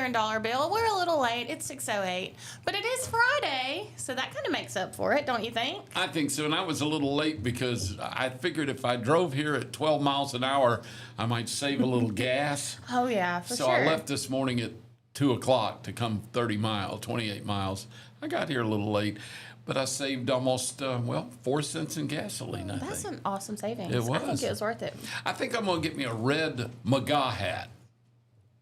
and dollar bill. We're a little late. It's 6:08, but it is Friday, so that kind of makes up for it, don't you think? I think so, and I was a little late because I figured if I drove here at 12 miles an hour, I might save a little gas. Oh, yeah, for So sure. I left this morning at 2 o'clock to come 28 miles. I got here a little late, but I saved almost, 4 cents in gasoline, I That's think. an awesome savings. It was. I think it was worth it. I think I'm going to get me a red MAGA hat.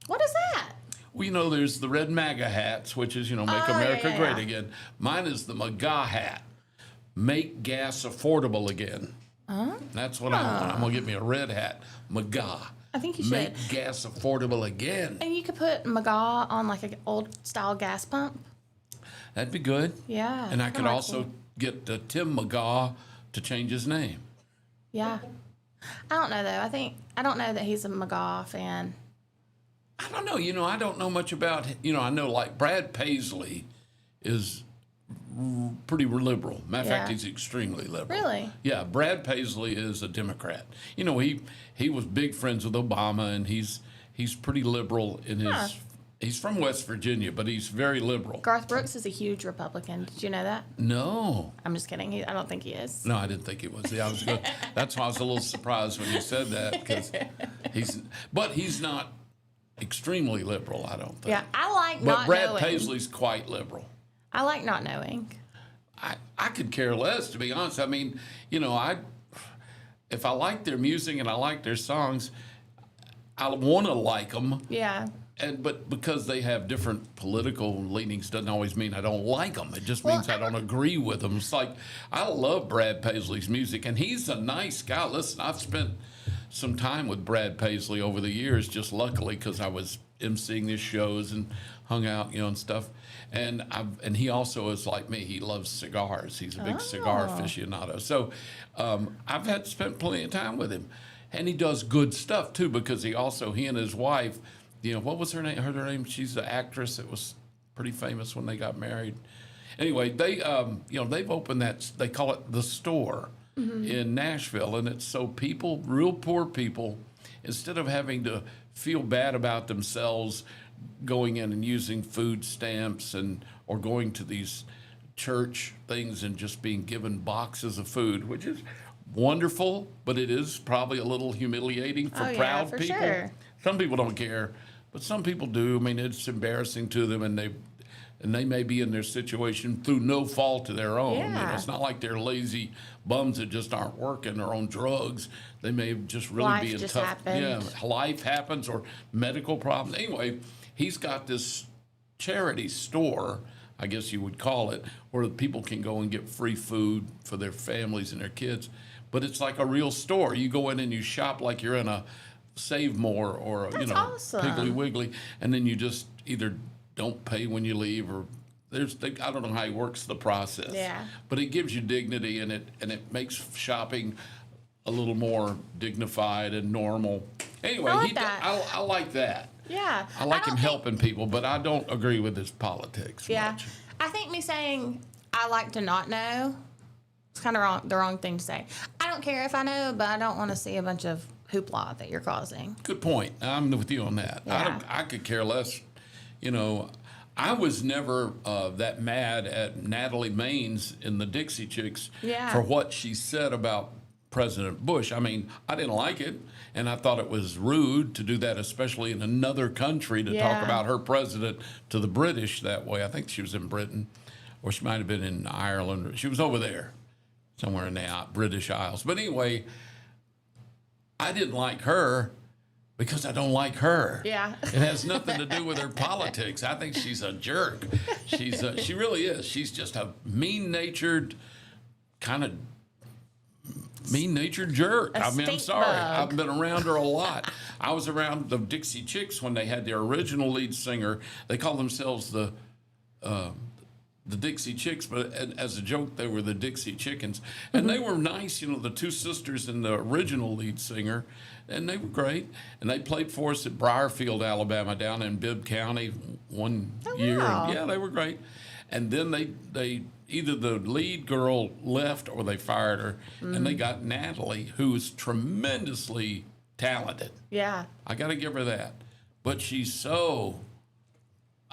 What is that? Well, there's the red MAGA hats, which is, Make America yeah. Great Again. Mine is the MAGA hat. Make gas affordable again. That's what I want. I'm going to get me a red hat. MAGA. I think you should. Make gas affordable again. And you could put MAGA on like an old-style gas pump. That'd be good. Yeah. And I could kinda also get Tim MAGA to change his name. Yeah. I don't know, though. I don't know that he's a MAGA fan. I don't know. I don't know much about, I know like Brad Paisley is pretty liberal. Matter of fact, Yeah. he's extremely liberal. Really? Yeah, Brad Paisley is a Democrat. He was big friends with Obama, and he's pretty liberal in his. He's from West Virginia, but he's very liberal. Garth Brooks is a huge Republican. Did you know that? No, I'm just kidding. I don't think he is. no, I didn't think he was. Yeah, that's why I was a little surprised when you said that because he's not extremely liberal. I don't think. Yeah, I like But not Brad knowing. Paisley's quite liberal. I like not knowing. I could care less, to be honest. I mean, if I like their music and I like their songs, I want to like them. Yeah. But because they have different political leanings doesn't always mean I don't like them. It just means I don't agree with them. It's like I love Brad Paisley's music, and he's a nice guy. Listen, I've spent some time with Brad Paisley over the years, just luckily because I was emceeing his shows and hung out, and stuff. And he also is like me. He loves cigars. He's a big cigar aficionado. So I've spent plenty of time with him, and he does good stuff too because he and his wife. What was her name? Her name? She's the actress that was pretty famous when they got married. Anyway, they've opened that. They call it The Store in Nashville, and it's so real poor people, instead of having to feel bad about themselves going in and using food stamps or going to these church things and just being given boxes of food, which is wonderful, but it is probably a little humiliating for proud for people. sure. Some people don't care, but some people do. I mean, it's embarrassing to them, and they may be in their situation through no fault of their own. Yeah. It's not like they're lazy bums that just aren't working or on drugs. They may just really Life be in just tough. happened. Yeah, life happens or medical problems. Anyway, he's got this charity store, I guess you would call it, where people can go and get free food for their families and their kids. But it's like a real store. You go in and you shop like you're in a Save More or That's awesome. Piggly Wiggly, and then you just either don't pay when you leave or I don't know how he works the process. Yeah. But it gives you dignity, and it makes shopping a little more dignified and normal. Anyway, I like that. I like that. Yeah. I like him don't helping people, but I don't agree with his politics Yeah. much. I think me saying I like to not know, it's kind of the wrong thing to say. I don't care if I know, but I don't want to see a bunch of hoopla that you're causing. Good point. I'm with you on that. Yeah. I could care less. I was never that mad at Natalie Maines in the Dixie Chicks for what she said about President Bush. I mean, I didn't like it, and I thought it was rude to do that, especially in another country, to talk about her president to the British that way. I think she was in Britain, or she might have been in Ireland. She was over there, somewhere in the British Isles. But anyway, I didn't like her because I don't like her. Yeah. It has nothing to do with her politics. I think she's a jerk. She really is. She's just a mean-natured jerk. I mean, I'm sorry. bug. I've been around her a lot. I was around the Dixie Chicks when they had their original lead singer. They call themselves the Dixie Chicks, but as a joke, they were the Dixie Chickens. And they were nice, the two sisters and the original lead singer, and they were great. And they played for us at Briarfield, Alabama, down in Bibb County one year. Wow. Yeah, they were great. And then they either the lead girl left or they fired her, and they got Natalie, who is tremendously talented. Yeah. I got to give her that. But she's so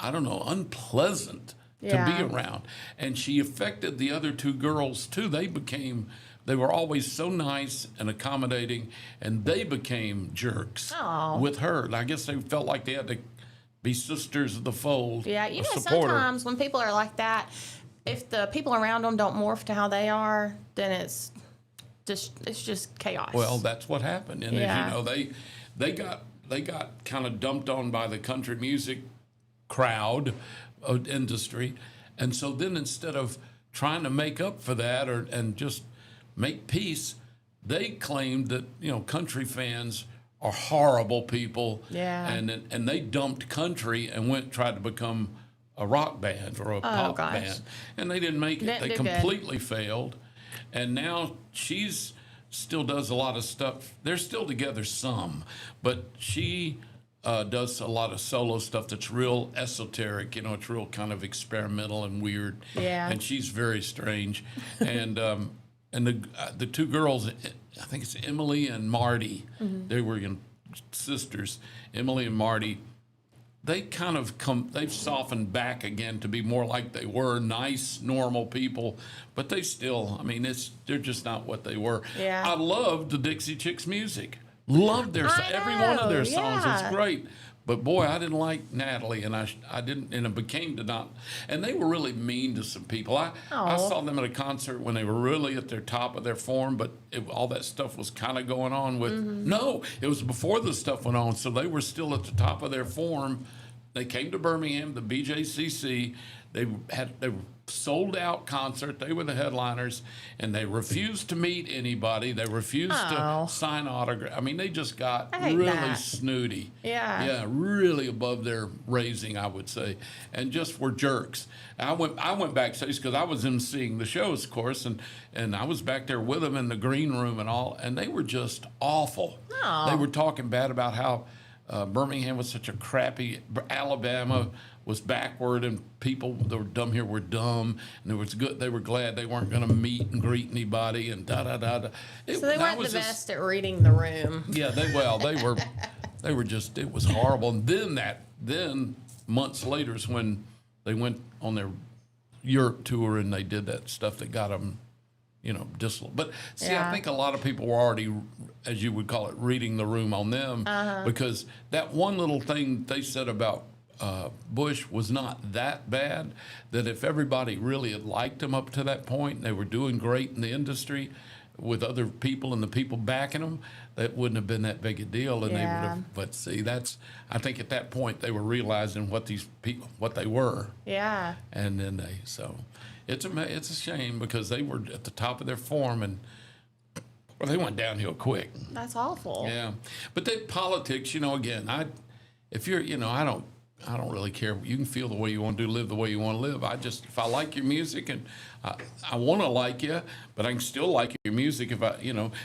I don't know, unpleasant to Yeah. be around. And she affected the other two girls too. They were always so nice and accommodating, and they became jerks Aw. with her. And I guess they felt like they had to be sisters of the fold. Yeah, you a know, supporter. sometimes when people are like that, if the people around them don't morph to how they are, then it's just chaos. Well, that's what happened. And Yeah. as you know, they got kind of dumped on by the country music crowd industry. And so then instead of trying to make up for that and just make peace, they claimed that, you know, country fans are horrible people. Yeah. And they dumped country and tried to become a rock band or a pop gosh. band. And they didn't make it. Didn't They do good. completely failed. And now she's still does a lot of stuff. They're still together some, but she does a lot of solo stuff that's real esoteric. You know, it's real kind of experimental and weird. Yeah. And she's very strange. And the two girls, I think it's Emily and Marty. Mm-hmm. They were sisters. Emily and Marty. They kind of they've softened back again to be more like they were, nice, normal people, but they still, I mean, they're just not what they were. Yeah. I loved the Dixie Chicks music. Loved every one of their songs. yeah. It's great. But boy, I didn't like Natalie, and I didn't, and it became to not, and they were really mean to some people. I saw them at a concert when they were really at their top of their form, but all that stuff was kind of going on with, no, it was before the stuff went on, so they were still at the top of their form. They came to Birmingham, the BJCC. They were sold out concert. They were the headliners, and they refused to meet anybody. They refused to sign autographs. I mean, they just got I hate really that. snooty. Yeah. Really above their raising, I would say, and just were jerks. I went backstage because I was emceeing the shows, of course, and I was back there with them in the green room and all, and they were just awful. Oh. They were talking bad about how Birmingham was such a crappy, Alabama was backward, and people that were dumb here were dumb, and they were glad they weren't going to meet and greet anybody, and da da da da. So they weren't the best at reading the room. Yeah, they were just, it was horrible. And then months later is when they went on their Europe tour and they did that stuff that got them, you know, But see, Yeah. I think a lot of people were already, as you would call it, reading the room on them, because that one little thing they said about Bush was not that bad, that if everybody really had liked him up to that point, and they were doing great in the industry with other people and the people backing them, that wouldn't have been that big a deal. And they would have, but see, I think at that point they were realizing what these people, what they were. Yeah. And then it's a shame because they were at the top of their form, and they went downhill quick. That's awful. Yeah, but politics, you know, again, if you're, you know, I don't really care. You can feel the way you want to do, live the way you want to live. If I like your music, and I want to like you, but I can still like your music if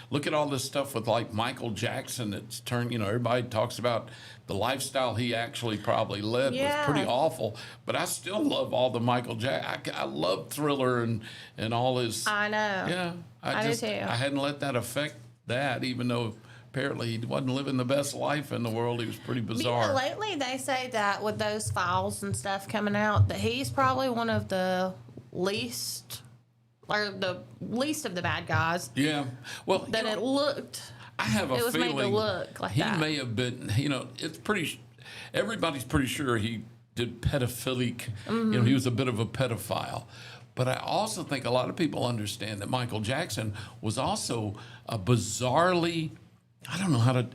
look at all this stuff with like Michael Jackson. It's turned, you know, everybody talks about the lifestyle he actually probably led was pretty awful, but I still love all the Michael Jackson. I love Thriller and all his. I know. Yeah, I do too. I hadn't let that affect that, even though apparently he wasn't living the best life in the world. He was pretty bizarre. Lately, they say that with those files and stuff coming out, that he's probably one of the least of the bad guys. Yeah. Well, That it looked. I have a It was feeling made to look like he that. may have been. You know, everybody's pretty sure he did pedophilic. You know, he was a bit of a pedophile. But I also think a lot of people understand that Michael Jackson was also a bizarrely. I don't know how to.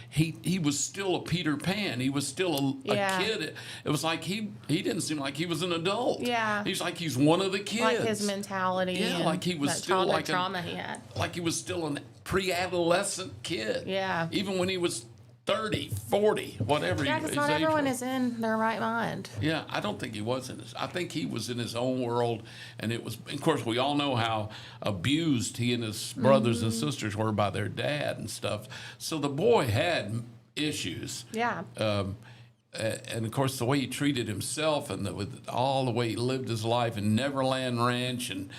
He was still a Peter Pan. He was still a kid. It was like he didn't seem like he was an adult. Yeah. He's like he's one of the kids. Like his mentality. Yeah, and like he was that still like trauma he had. like he was still a pre-adolescent kid. Yeah. Even when he was 30, 40, whatever. Yeah, his because not age everyone was. is in their right mind. Yeah, I don't think he was I think he was in his own world, and it was. Of course, we all know how abused he and his brothers and sisters were by their dad and stuff. So the boy had issues. Yeah. And of course, the way he treated himself, and with all the way he lived his life in Neverland Ranch and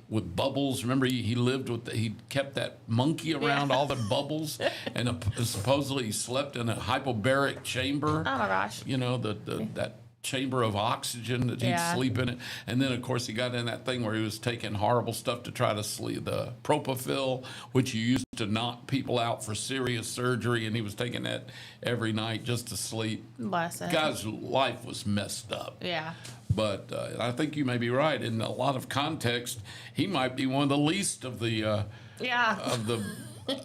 with Bubbles. Remember, he kept that monkey around all the Bubbles, and supposedly he slept in a hyperbaric chamber. Oh my gosh. You know, that chamber of oxygen that he'd sleep in it. And then, of course, he got in that thing where he was taking horrible stuff to try to sleep, the propofol, which you used to knock people out for serious surgery, and he was taking that every night just to sleep. Bless him. Guy's life was messed up. Yeah. But I think you may be right. In a lot of context, he might be one of the least of the of the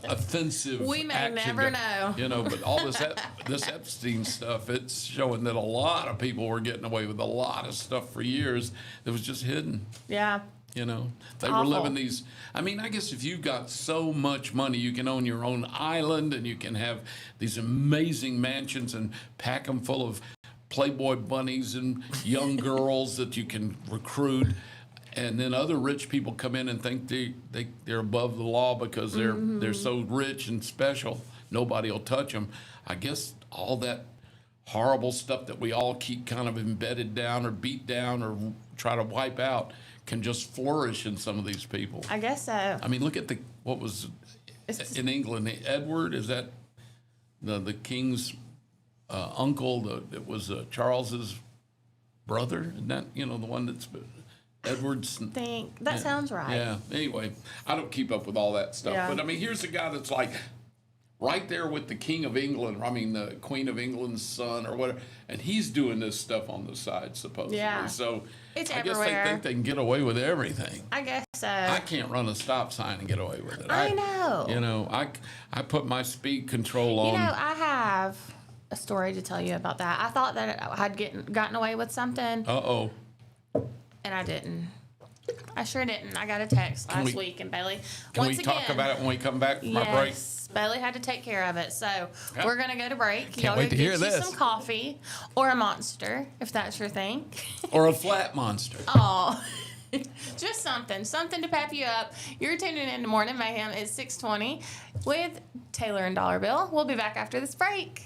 offensive. We may action never know. You know, but all this Epstein stuff, it's showing that a lot of people were getting away with a lot of stuff for years that was just hidden. Yeah. You know, they Awful. were living these. I mean, I guess if you've got so much money, you can own your own island and you can have these amazing mansions and pack them full of Playboy bunnies and young girls that you can recruit. And then other rich people come in and think they're above the law because they're so rich and special. Nobody will touch them. I guess all that horrible stuff that we all keep kind of embedded down or beat down or try to wipe out can just flourish in some of these people. I guess so. I mean, look at what was in England. Edward, is that the king's uncle? It was Charles's brother. Isn't that the one that's Edward's? That sounds right. Yeah. Anyway, I don't keep up with all that stuff, but I mean, here's a guy that's like right there with the King of England. I mean, the Queen of England's son or whatever, and he's doing this stuff on the side supposedly. Yeah. So It's I everywhere. guess they think they can get away with everything. I guess so. I can't run a stop sign and get away with it. I know. You know, I put my speed control on. I have a story to tell you about that. I thought that I had gotten away with something, Uh-oh. and I didn't. I sure didn't. I got a text last week, and Bailey, Can once we again, talk about it when we come back from our break? yes, Bailey had to take care of it. So we're going to go to break. Can't wait to hear get this. you some coffee or a Monster, if that's your thing. Or a flat monster. Oh, just something to pep you up. You're tuning in to Morning Mayhem at 6:20 with Taylor and Dollar Bill. We'll be back after this break.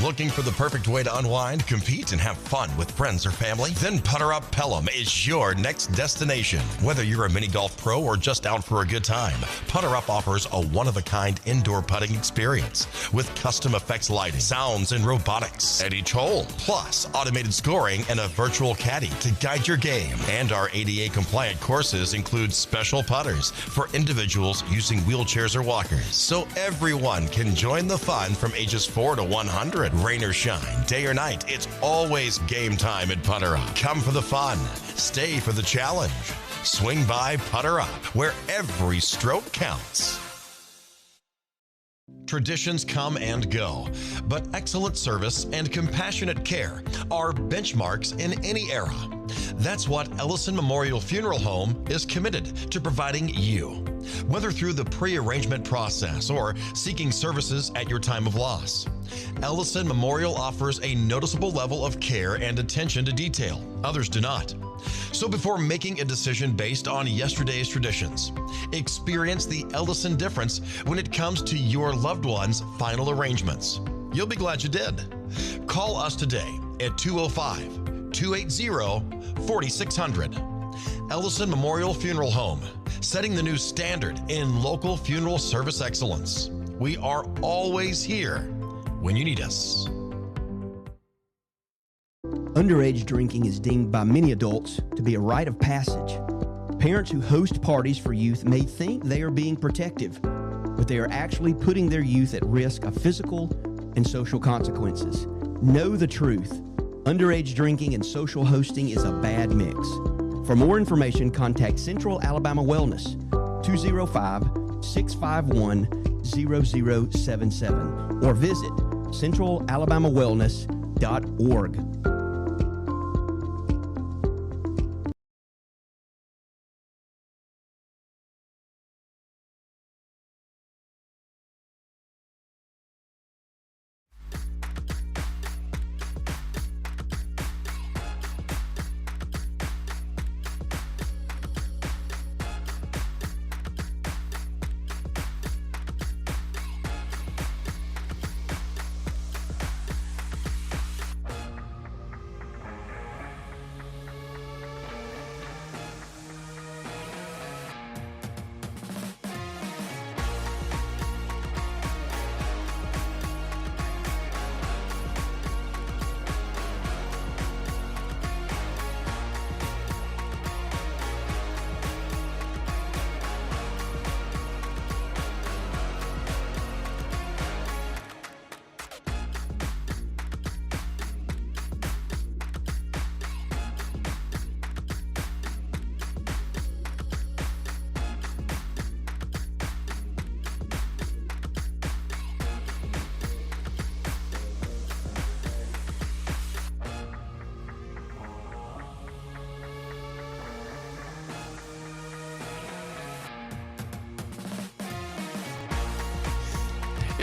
Looking for the perfect way to unwind, compete, and have fun with friends or family? Then Putter Up Pelham is your next destination. Whether you're a mini golf pro or just out for a good time, Putter Up offers a one-of-a-kind indoor putting experience with custom effects lighting, sounds, and robotics at each hole, plus automated scoring and a virtual caddy to guide your game. And our ADA-compliant courses include special putters for individuals using wheelchairs or walkers, so everyone can join the fun from ages 4 to 100. Rain or shine, day or night, it's always game time at Putter Up. Come for the fun, stay for the challenge. Swing by Putter Up, where every stroke counts. Traditions come and go, but excellent service and compassionate care are benchmarks in any era. That's what Ellison Memorial Funeral Home is committed to providing you, whether through the pre-arrangement process or seeking services at your time of loss. Ellison Memorial offers a noticeable level of care and attention to detail. Others do not. So before making a decision based on yesterday's traditions, experience the Ellison difference when it comes to your loved one's final arrangements. You'll be glad you did. Call us today at 205-280-4600. Ellison Memorial Funeral Home, setting the new standard in local funeral service excellence. We are always here when you need us. Underage drinking is deemed by many adults to be a rite of passage. Parents who host parties for youth may think they are being protective, but they are actually putting their youth at risk of physical and social consequences. Know the truth. Underage drinking and social hosting is a bad mix. For more information, contact Central Alabama Wellness, 205-651-0077, or visit centralalabamawellness.org.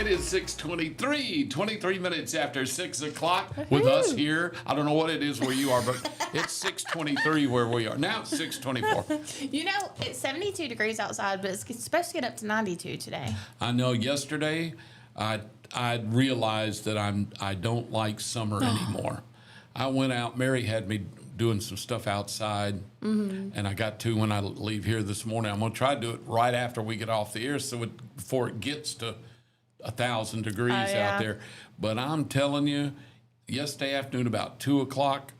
It is 6:23, 23 minutes after 6 o'clock with us here. I don't know what it is where you are, but it's 6:23 where we are. Now it's 6:24. You know, it's 72 degrees outside, but it's supposed to get up to 92 today. I know yesterday I realized that I don't like summer anymore. I went out, Mary had me doing some stuff outside, and I got to when I leave here this morning. I'm going to try to do it right after we get off the air before it gets to 1,000 degrees out there. But I'm telling you, yesterday afternoon about 2 o'clock,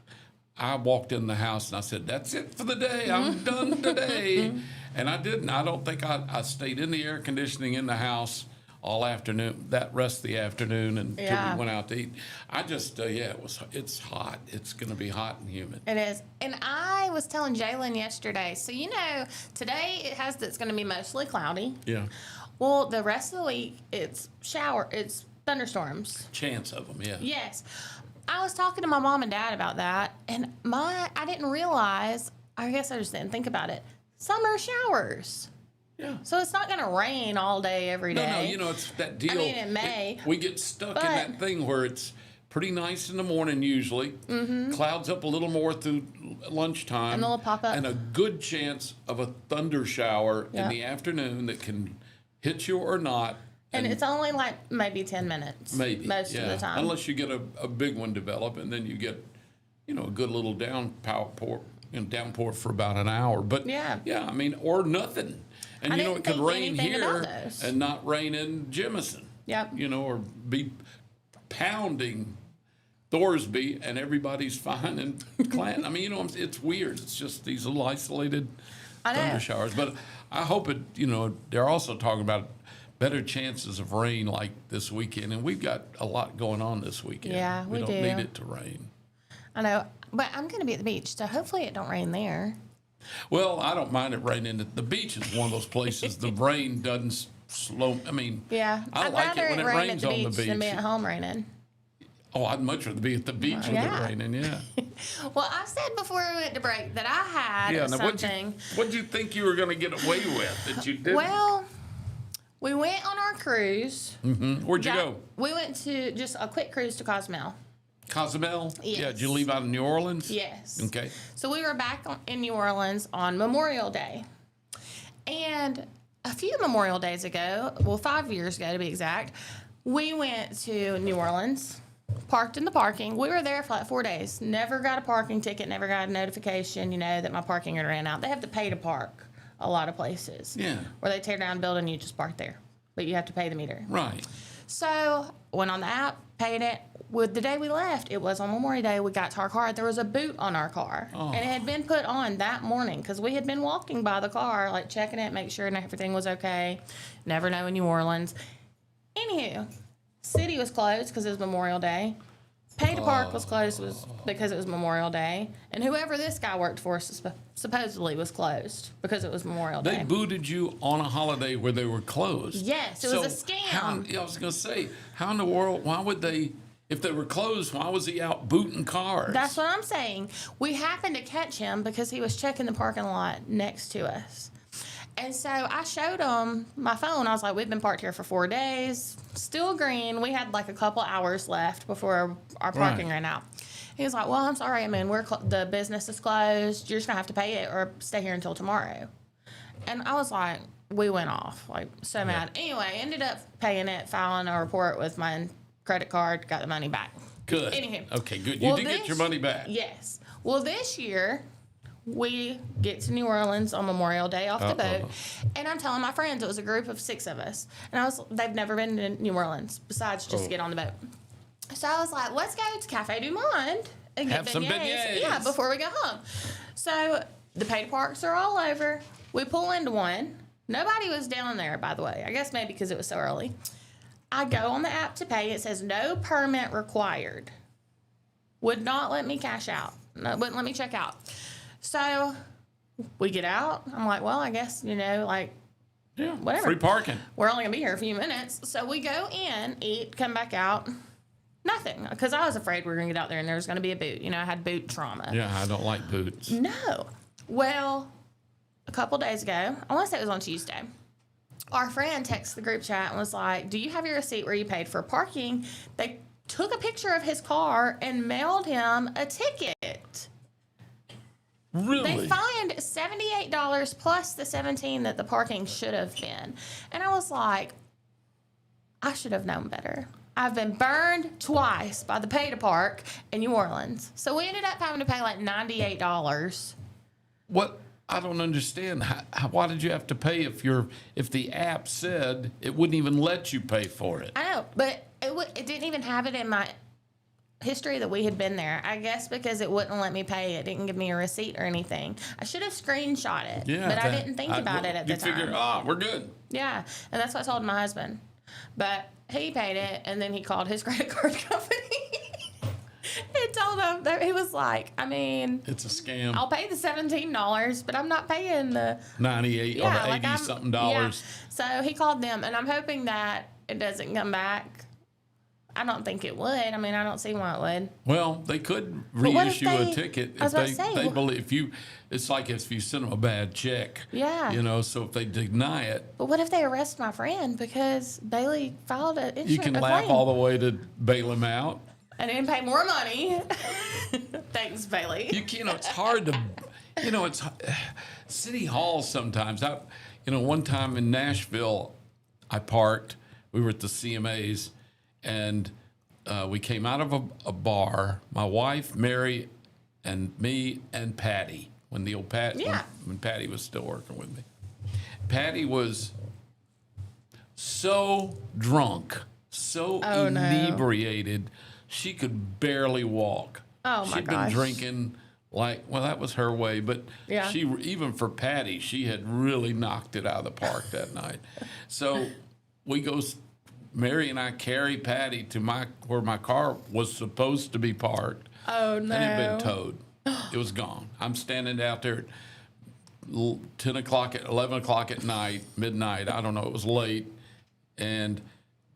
I walked in the house and I said, that's it for the day. I'm done today. And I didn't. I don't think I stayed in the air conditioning in the house all afternoon, that rest of the afternoon until we went out to eat. I just, it's hot. It's going to be hot and humid. It is. And I was telling Jalen yesterday, so today it's going to be mostly cloudy. Yeah. Well, the rest of the week, it's thunderstorms. Chance of them, yeah. Yes. I was talking to my mom and dad about that, and I didn't realize, I guess I just didn't think about it, summer showers. Yeah. So it's not going to rain all day, every day. No, it's that deal. I mean, it may. We get stuck in that thing where it's pretty nice in the morning usually, clouds up a little more through lunchtime, And they'll pop up. and a good chance of a thunder shower in the afternoon that can hit you or not. And it's only like maybe 10 minutes. Maybe. Most of the time. Unless you get a big one develop, and then you get, a good little downpour for about an hour. But I mean, or nothing. And I it didn't could think rain anything about here those. and not rain in Jemison. Yep. Or be pounding Thorsby and everybody's fine in Clanton. I mean, it's weird. It's just these little isolated thunder showers. But I hope it, they're also talking about better chances of rain like this weekend. And we've got a lot going on this weekend. Yeah, we don't do. need it to rain. I know, but I'm going to be at the beach, so hopefully it don't rain there. Well, I don't mind it raining. The beach is one of those places the rain doesn't slow. I mean, Yeah, I I'd like rather it when it rain rains at on the the beach beach. than be at home raining. Oh, I'd much rather be at the beach with it raining. Yeah. Well, I said before we went to break that I had Now something. What'd you think you were going to get away with that you didn't? Well, we went on our cruise. Where'd you go? We went to just a quick cruise to Cozumel. Cozumel? Yes. Yeah. Did you leave out of New Orleans? Yes. Okay. So we were back in New Orleans on Memorial Day. And a few Memorial Days ago, 5 years ago to be exact, we went to New Orleans, parked in the parking. We were there for like 4 days. Never got a parking ticket, never got a notification, that my parking had ran out. They have to pay to park a lot of places. Yeah. Where they tear down a building, you just park there. But you have to pay the meter. Right. So went on the app, paid it. With the day we left, it was on Memorial Day. We got to our car. There was a boot on our car, and it had been put on that morning because we had been walking by the car, like checking it, make sure everything was okay. Never know in New Orleans. Anywho, city was closed because it was Memorial Day. Pay to park was closed because it was Memorial Day, and whoever this guy worked for supposedly was closed because it was Memorial Day. They booted you on a holiday where they were closed. Yes, it was a scam. I was going to say, how in the world? Why would they? If they were closed, why was he out booting cars? That's what I'm saying. We happened to catch him because he was checking the parking lot next to us. And so I showed him my phone. I was like, we've been parked here for 4 days. Still green. We had like a couple hours left before our parking ran out. He was like, well, I'm sorry. I mean, the business is closed. You're just going to have to pay it or stay here until tomorrow. And I was like, we went off. Like, so mad. Anyway, ended up paying it, filing a report with my credit card, got the money back. Good. Anywho. Okay, good. You did get your money back. Yes. Well, this year, we get to New Orleans on Memorial Day off the boat, and I'm telling my friends, it was a group of 6 of us, and they've never been to New Orleans besides just get on the boat. So I was like, let's go to Cafe Du Monde and get Have some beignets. Yeah, before we go home. So the pay parks are all over. We pull into one. Nobody was down there, by the way. I guess maybe because it was so early. I go on the app to pay. It says no permit required. Would not let me cash out. No, wouldn't let me check out. So we get out. I'm like, well, I guess, whatever. Free parking. We're only going to be here a few minutes. So we go in, eat, come back out. Nothing. Because I was afraid we were going to get out there and there was going to be a boot. I had boot trauma. Yeah, I don't like boots. No. Well, a couple days ago, I want to say it was on Tuesday, our friend texted the group chat and was like, do you have your receipt where you paid for parking? They took a picture of his car and mailed him a ticket. Really? They fined $78 plus the $17 that the parking should have been. And I was like, I should have known better. I've been burned twice by the pay to park in New Orleans. So we ended up having to pay like $98. What? I don't understand. Why did you have to pay if the app said it wouldn't even let you pay for it? I know, but it didn't even have it in my history that we had been there. I guess because it wouldn't let me pay. It didn't give me a receipt or anything. I should have screenshot it, Yeah, but I didn't think about it at the You figure, time. we're good. Yeah, and that's what I told my husband. But he paid it, and then he called his credit card company and told them that he was like, I mean, It's a scam. I'll pay the $17, but I'm not paying the 98 or 80 something dollars. Yeah. So he called them, and I'm hoping that it doesn't come back. I don't think it would. I mean, I don't see why it would. Well, they could what if reissue a they- ticket I was if about to say, they believe if you. It's like if you send them a bad check. Yeah. You know, so if they deny it, But what if they arrest my friend because Bailey filed an insurance you can laugh all the way to bail him out. and didn't pay more money? Thanks, Bailey. You know, it's hard to, it's City Hall sometimes. One time in Nashville, I parked. We were at the CMAs, and we came out of a bar. My wife, Mary, and me and Patty. When the old when Patty was still working with me, Patty was so drunk, so inebriated, she could barely walk. Oh, my She'd gosh. been drinking that was her way, but Yeah. she even for Patty, she had really knocked it out of the park that night. So we go. Mary and I carry Patty to where my car was supposed to be parked. Oh, no. And it had been towed. It was gone. I'm standing out there at 10 o'clock, 11 o'clock at night, midnight. I don't know. It was late. And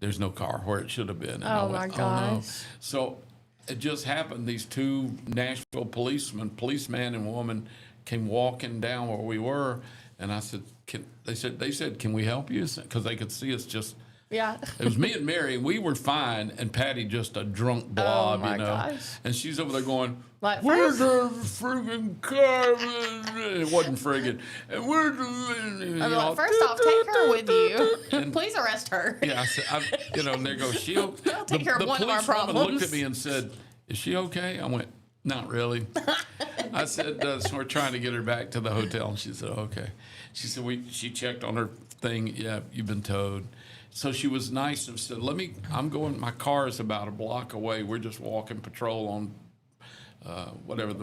there's no car where it should have been. And I Oh, went, my oh, no. gosh. So it just happened. These two Nashville policeman and woman came walking down where we were. And I said, they said, can we help you? Because they could see us just. Yeah. It was me and Mary, and we were fine, and Patty just a drunk blob, my gosh. And she's over there going, Like, where's the friggin' car? It wasn't friggin'. And where's the, I'm like, first off, take her with you. And- Please arrest her. Yeah, I said, and there goes, she'll take care of one of our policewoman looked problems. at me and said, is she okay? I went, not really. I said, so we're trying to get her back to the hotel. And she said, okay. She said, she checked on her thing. Yeah, you've been towed. So she was nice and said, my car is about a block away. We're just walking patrol on whatever the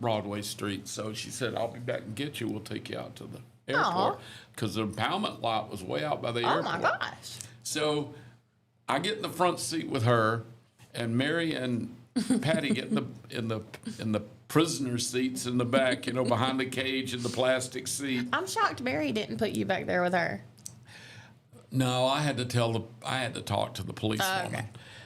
Broadway Street. So she said, I'll be back and get you. We'll take you out to the airport. Because the impoundment lot was way out by the airport. Oh, my gosh. So I get in the front seat with her, and Mary and Patty get in the prisoner seats in the back, behind the cage in the plastic seat. I'm shocked Mary didn't put you back there with her. No, I had to talk to the policewoman. Okay.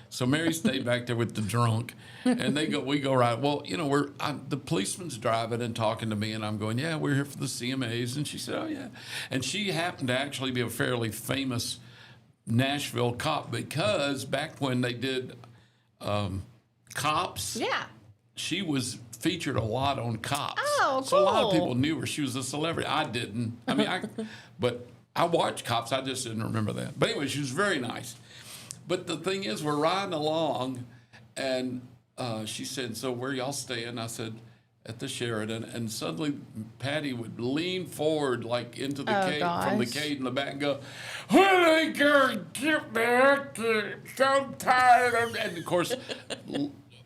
So Mary stayed back there with the drunk, and we go right. Well, the policeman's driving and talking to me, and I'm going, yeah, we're here for the CMAs, and she said, oh yeah, and she happened to actually be a fairly famous Nashville cop because back when they did Cops, Yeah. she was featured a lot on Cops. Oh, So a lot of cool. people knew her. She was a celebrity. I didn't. I mean, but I watched Cops. I just didn't remember that. But anyway, she was very nice. But the thing is, we're riding along, and she said, so where y'all staying? I said, at the Sheridan. And suddenly Patty would lean forward like into the cage, from the gosh. cage in the back and go, when they gonna get back? I'm so tired. And of course,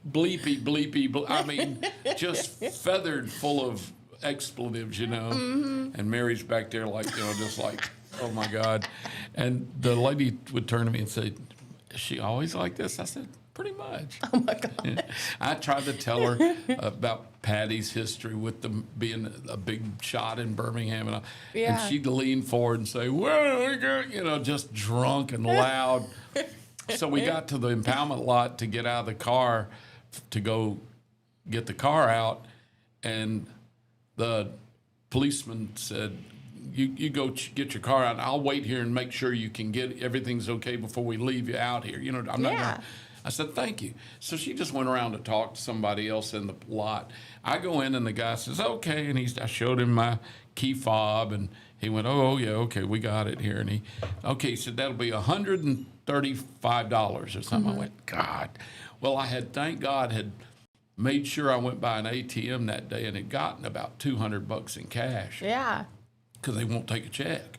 bleepy, I mean, just feathered full of expletives, Mm-hmm. And Mary's back there like, just like, oh my God. And the lady would turn to me and say, is she always like this? I said, pretty much. Oh, my God. I tried to tell her about Patty's history with them being a big shot in Birmingham. And Yeah. she'd lean forward and say, well, just drunk and loud. So we got to the impoundment lot to get out of the car to go get the car out. And the policeman said, you go get your car out. And I'll wait here and make sure you can get everything's okay before we leave you out here. You know, I'm not gonna. I said, thank you. So she just went around to talk to somebody else in the lot. I go in and the guy says, okay. And I showed him my key fob and he went, oh yeah, okay, we got it here. And he said, that'll be $135 or something. I went, God. Well, thank God, had made sure I went by an ATM that day and had gotten about $200 in cash. Yeah. Because they won't take a check.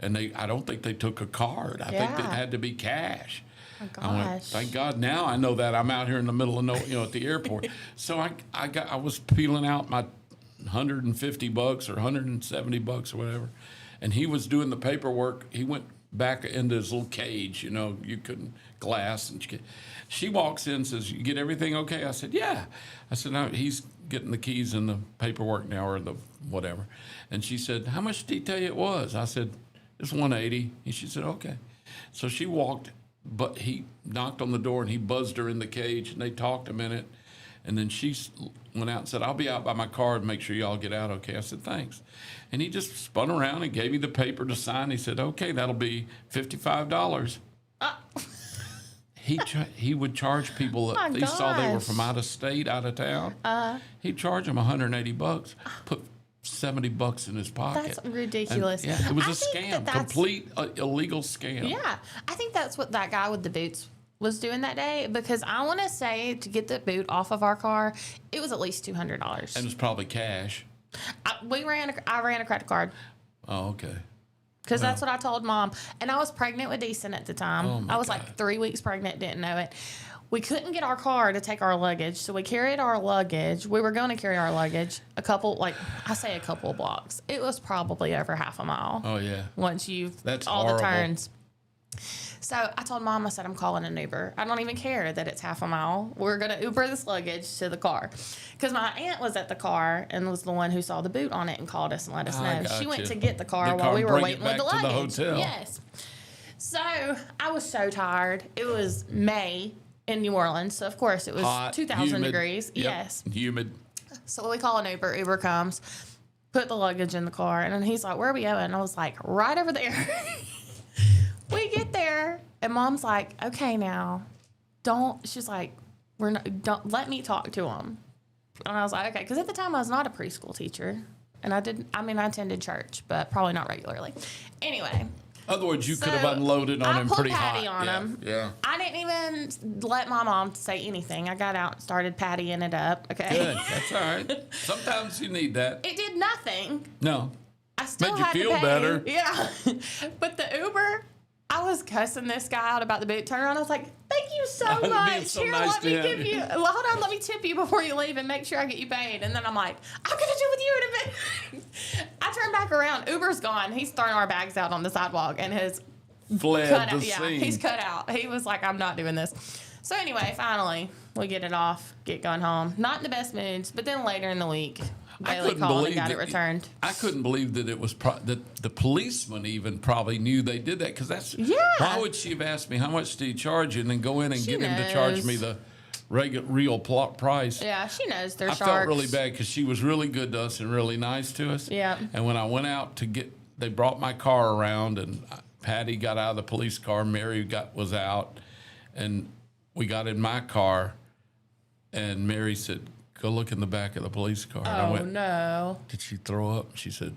And I don't think they took a card. I think it had to be cash. Oh, gosh. I went, thank God now I know that I'm out here in the middle of at the airport. So I was peeling out my $150 or $170 or whatever, and he was doing the paperwork. He went back into his little cage, you couldn't glass, and she walks in and says, you get everything okay? I said, yeah. I said, no, he's getting the keys and the paperwork now, or the whatever. And she said, how much did he tell you it was? I said, it's $180. And she said, okay. So she walked. But he knocked on the door and he buzzed her in the cage and they talked a minute. And then she went out and said, I'll be out by my car and make sure y'all get out okay. I said, thanks. And he just spun around and gave me the paper to sign. He said, okay, that'll be $55. He would charge people that he saw they were from out of state, out of town. He'd charge them $180, put $70 in his pocket. That's ridiculous. And, it was a scam, complete illegal scam. Yeah, I think that's what that guy with the boots was doing that day, because I want to say to get the boot off of our car, it was at least $200. And it was probably cash. I ran a credit card. Oh, okay. Because that's what I told Mom. And I was pregnant with Decent at the time. Oh, my I was God. like 3 weeks pregnant, didn't know it. We couldn't get our car to take our luggage, so we carried our luggage. We were going to carry our luggage a couple of blocks. It was probably over half a mile. Oh, yeah. Once That's all horrible. the turns. So I told Mom, I said, I'm calling an Uber. I don't even care that it's half a mile. We're going to Uber this luggage to the car. Because my aunt was at the car and was the one who saw the boot on it and called us and let us know. She went to get the car while we were waiting with the luggage. To the hotel. Yes. So I was so tired. It was May in New Orleans. So, of course, it was Hot, 2,000 humid. degrees. Yep. Yes. Humid. So we call an Uber. Uber comes, put the luggage in the car. And then he's like, where are we going? And I was like, right over there. We get there, and Mom's like, okay, now, she's like, don't let me talk to him. And I was like, okay, because at the time I was not a preschool teacher, and I attended church, but probably not regularly. Anyway. In other words, you could have unloaded on him pretty hot. I pulled Patty on him. Yeah. I didn't even let my mom say anything. I got out and started pattying it up, okay? Good. That's all right. Sometimes you need that. It did nothing. No. I still Made you had feel to pay. better. Yeah. But the Uber, I was cussing this guy out about the boot. Turned around, I was like, thank you so Being much. so Here, nice let me to give him. you, hold on, let me tip you before you leave and make sure I get you paid. And then I'm like, I'm going to deal with you in a minute. I turned back around. Uber's gone. He's thrown our bags out on the sidewalk and his Fled cut the out. Yeah, scene. he's cut out. He was like, I'm not doing this. So anyway, finally, we get it off, get going home. Not in the best moods, but then later in the week, Bailey called and got it returned. I couldn't believe that it was that the policeman even probably knew they did that, because that's why would she have asked me how much did he charge you and then go in and get him to charge me the real price? Yeah, she knows they're I sharks. felt really bad because she was really good to us and really nice to us. Yeah. And when I went out they brought my car around, and Patty got out of the police car. Mary was out, and we got in my car, and Mary said, go look in the back of the police car. And I went, no. did she throw up? She said,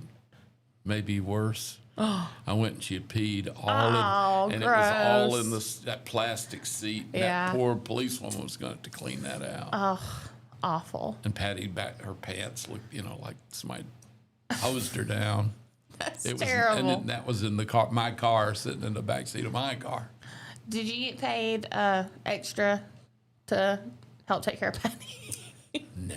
maybe worse. I went and she had peed all in, and gross. it was all in that plastic seat. Yeah. That poor policewoman was going to have to clean that out. Oh, awful. And Patty back her pants looked, like somebody hosed her down. That's It was, terrible. and then that was in the car, my car, sitting in the back seat of my car. Did you get paid extra to help take care of Patty? No.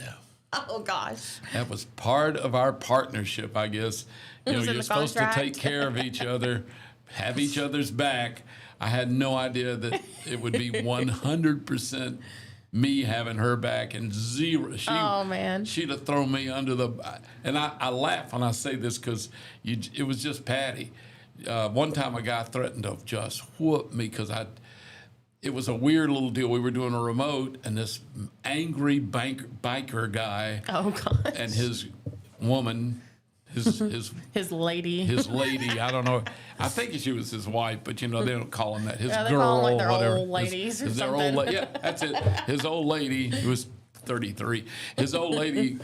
Oh, gosh. That was part of our partnership, I guess. It was in You're the supposed contract. to take care of each other, have each other's back. I had no idea that it would be 100% me having her back and zero. Oh, man. She'd have thrown me under the. And I laugh when I say this because it was just Patty. One time a guy threatened to just whoop me because it was a weird little deal. We were doing a remote, and this angry biker guy Oh, gosh. and his woman, His lady. His lady. I don't know. I think she was his wife, but they don't call him that. His Yeah, they girl, call them like their whatever. old ladies or their something. yeah, that's it. His old lady, who was 33. His old lady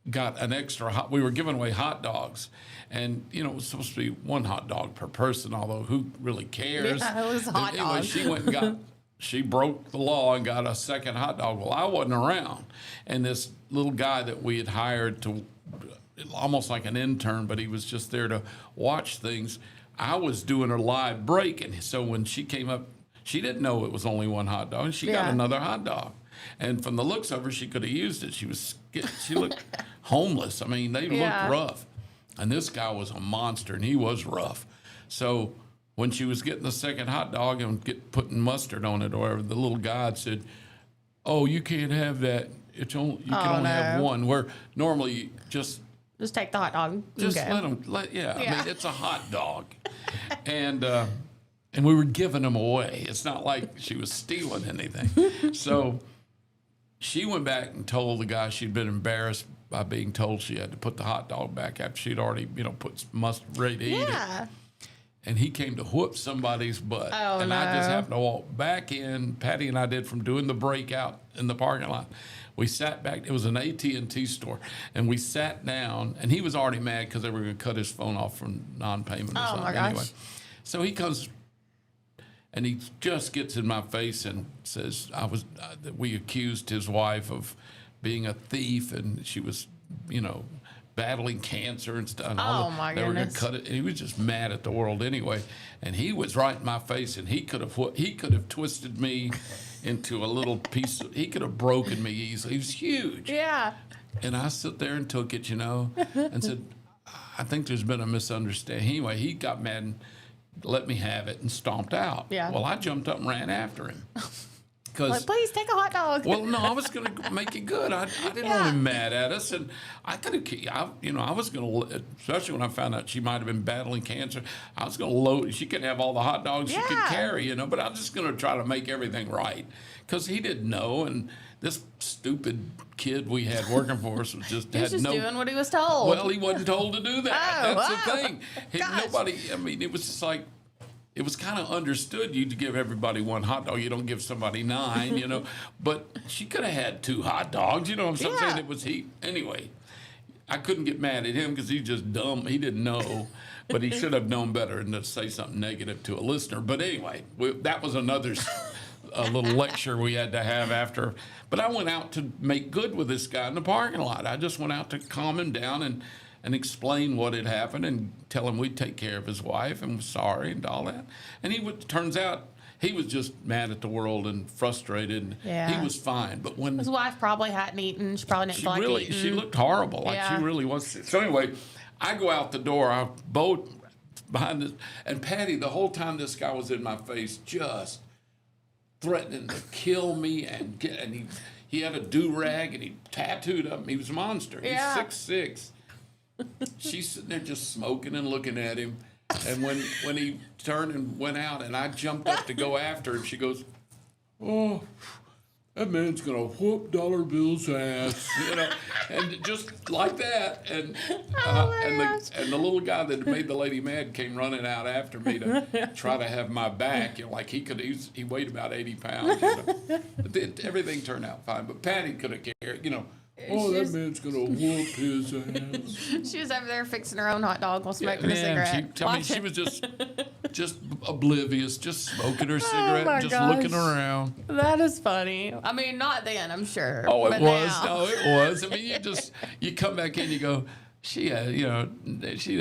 got an extra. We were giving away hot dogs, and it was supposed to be one hot dog per person. Although who really cares? Yeah, it was hot anyway, dogs. she went and got. She broke the law and got a second hot dog. Well, I wasn't around, and this little guy that we had hired to, almost like an intern, but he was just there to watch things. I was doing a live break, and so when she came up, she didn't know it was only one hot dog, and she got another hot dog. And from the looks of her, she could have used it. She looked homeless. I mean, they looked rough, and this guy was a monster, and he was rough. So when she was getting the second hot dog and putting mustard on it or whatever, the little guy said, "Oh, you can't have that. You can only have one." Where normally just take the hot dog. Just let them. I mean, it's a hot dog, and we were giving them away. It's not like she was stealing anything. So she went back and told the guy she'd been embarrassed by being told she had to put the hot dog back after she'd already, put mustard ready to eat it. And he came to whoop somebody's butt. I just happened to walk back in. Patty and I did from doing the breakout in the parking lot. We sat back. It was an AT&T store. And we sat down. And he was already mad because they were going to cut his phone off from non-payment or something. My gosh. Anyway, so he comes and he just gets in my face and says, that we accused his wife of being a thief. And she was, battling cancer and stuff. And my they were going goodness. to cut it. And he was just mad at the world anyway. And he was right in my face, and he could have twisted me into a little piece. He could have broken me easily. He was huge. Yeah. And I sit there and took it, and said, "I think there's been a misunderstanding." Anyway, he got mad and let me have it and stomped out. Yeah. Well, I jumped up and ran after him. Like, please take a hot dog. Well, no, I was going to make it good. I didn't want him mad at us, and I could have. I was going to, especially when I found out she might have been battling cancer. I was going to load. She could have all the hot dogs she could carry, But I was just going to try to make everything right because he didn't know, and this stupid kid we had working for us was just He was just doing what he was told. Well, he wasn't told to do that. That's the thing. Gosh. Nobody. I mean, it was just like. It was kind of understood you to give everybody one hot dog. You don't give somebody 9, But she could have had 2 hot dogs. You know what I'm saying? It was he. Anyway, I couldn't get mad at him because he's just dumb. He didn't know, but he should have known better than to say something negative to a listener. But anyway, that was another little lecture we had to have after. But I went out to make good with this guy in the parking lot. I just went out to calm him down and explain what had happened and tell him we'd take care of his wife and was sorry and all that. And turns out he was just mad at the world and frustrated. And he was fine. But when his wife probably hadn't eaten, she probably didn't feel like eating. She looked horrible. Like she really was. So anyway, I go out the door. I boat behind this. And Patty, the whole time this guy was in my face, just threatening to kill me. And he had a do-rag and he tattooed up. He was a monster. He's 6'6". She's sitting there just smoking and looking at him. And when he turned and went out and I jumped up to go after him, she goes, "Oh, that man's going to whoop Dollar Bill's ass," and just like that. And the little guy that made the lady mad came running out after me to try to have my back. Like he weighed about 80 pounds. But everything turned out fine. But Patty could have cared, "Oh, that man's going to whoop his ass." She was over there fixing her own hot dog while smoking a cigarette. She was just oblivious, just smoking her cigarette, and just looking around. That is funny. I mean, not then, I'm sure. Oh, it but was. now. No, it was. I mean, you come back in, you go, she didn't have she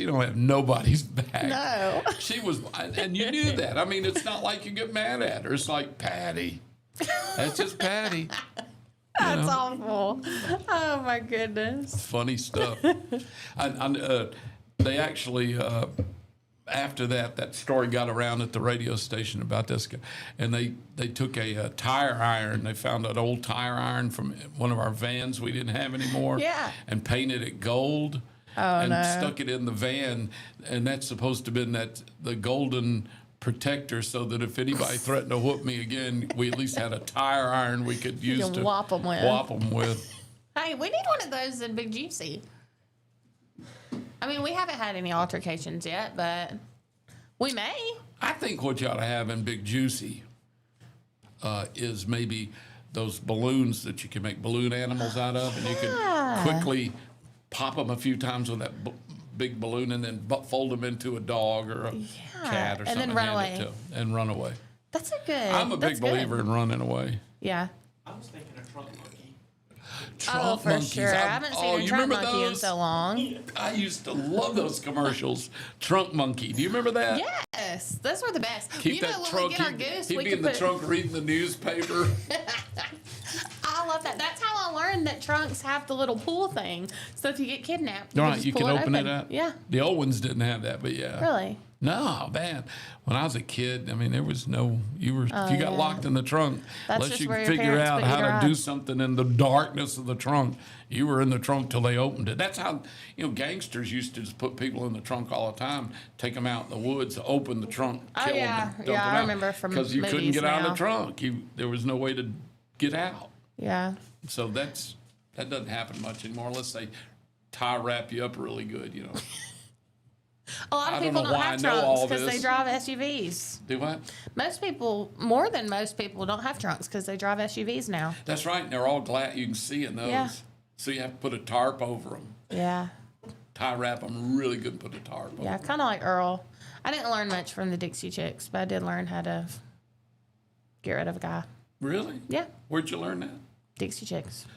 don't have nobody's back. No. She was, and you knew that. I mean, it's not like you get mad at her. It's like, Patty. That's just Patty. That's awful. Oh, my goodness. Funny stuff. They actually, after that story got around at the radio station about this guy, and they took a tire iron. They found an old tire iron from one of our vans we didn't have anymore. Yeah. And painted it gold. And stuck it in the van. And that's supposed to have been the golden protector, so that if anybody threatened to whoop me again, we at least had a tire iron we could use to whop them with. Whop them with. Hey, we need one of those in Big Juicy. I mean, we haven't had any altercations yet, but we may. I think what you ought to have in Big Juicy is maybe those balloons that you can make balloon animals out of, and you can quickly pop them a few times with that big balloon and then fold them into a dog or a cat or something. And then run away. And run away. That's a good. I'm a big believer in running away. Yeah. I was thinking a trunk monkey. Trunk for monkeys. sure. I haven't seen a you trunk remember monkey in those? so long. I used to love those commercials. Trunk monkey. Do you remember that? Yes, those were the best. Keep you that know, when trunk. we get our goose, He'd we be can in the put. trunk reading the newspaper. I love that. That's how I learned that trunks have the little pull thing. So if you get kidnapped, Right, just you pull can open it up. Yeah. The old ones didn't have that, but yeah. Really? No, man. When I was a kid, I mean, there was no. If you got locked in the trunk, That's unless just you where could your figure parents out put you how to to do ride. something in the darkness of the trunk, you were in the trunk till they opened it. That's how gangsters used to just put people in the trunk all the time, take them out in the woods, open the trunk, Oh, kill yeah. them, and dump Yeah, them I out. remember from because you couldn't movies get out of now. the trunk. There was no way to get out. Yeah. So that doesn't happen much anymore unless they tie wrap you up really good. A lot I of don't people know don't why I have know trunks all because they this. drive SUVs. Do what? Most people, more than most people, don't have trunks because they drive SUVs now. That's right. And they're all glad you can see in those. Yeah. So you have to put a tarp over them. Yeah. Tie wrap them really good and put a tarp over Yeah, them. kind of like Earl. I didn't learn much from the Dixie Chicks, but I did learn how to get rid of a guy. Really? Yeah. Where'd you learn that? Dixie Chicks.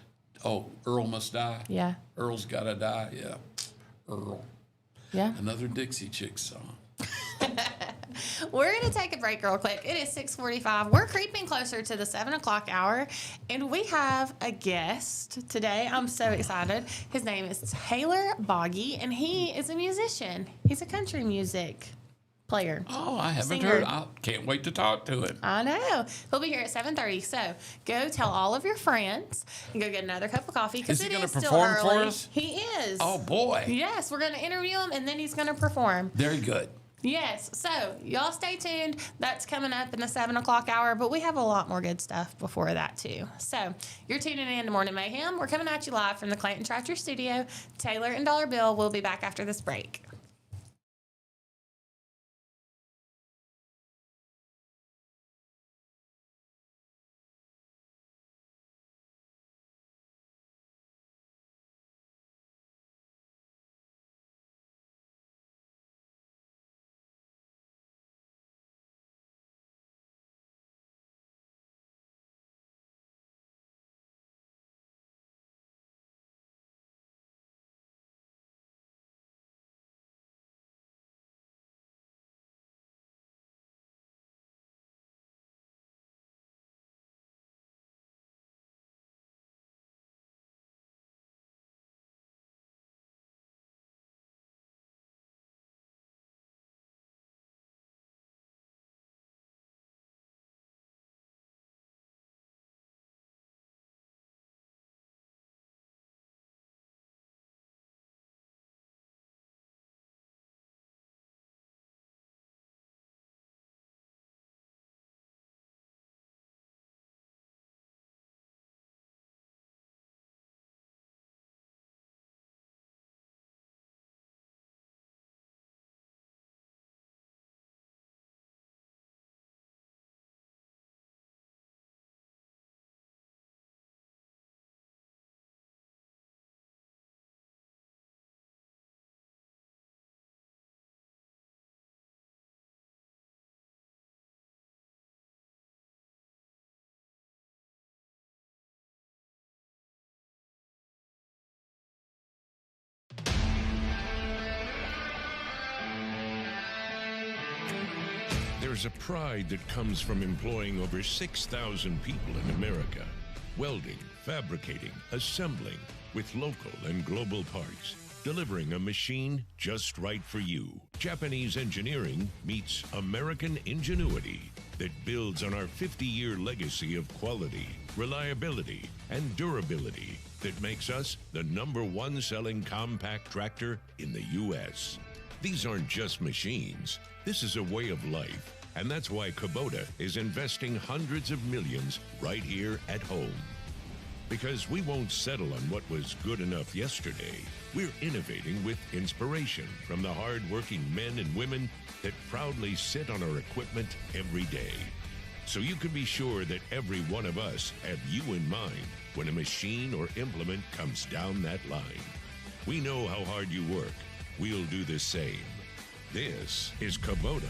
Oh, Earl Must Die. Yeah. Earl's Gotta Die. Yeah. Earl. Yeah. Another Dixie Chicks song. We're going to take a break real quick. It is 6:45. We're creeping closer to the 7 o'clock hour, and we have a guest today. I'm so excited. His name is Taylor Boggy, and he is a musician. He's a country music player. Oh, I haven't Singer. heard. I can't wait to talk to him. I know. He'll be here at 7:30. So go tell all of your friends and go get another cup of coffee because Is he it gonna is still perform for early. us? He is. Oh, boy. Yes, we're going to interview him and then he's going to perform. Very good. Yes. So y'all stay tuned. That's coming up in the 7 o'clock hour, but we have a lot more good stuff before that too. So you're tuning in to Morning Mayhem. We're coming at you live from the Clayton Tractor Studio. Taylor and Dollar Bill will be back after this break. There's a pride that comes from employing over 6,000 people in America, welding, fabricating, assembling with local and global parts, delivering a machine just right for you. Japanese engineering meets American ingenuity that builds on our 50-year legacy of quality, reliability, and durability that makes us the #1 selling compact tractor in the U.S. These aren't just machines. This is a way of life, and that's why Kubota is investing hundreds of millions right here at home. Because we won't settle on what was good enough yesterday. We're innovating with inspiration from the hard-working men and women that proudly sit on our equipment every day. So you can be sure that every one of us have you in mind when a machine or implement comes down that line. We know how hard you work. We'll do the same. This is Kubota.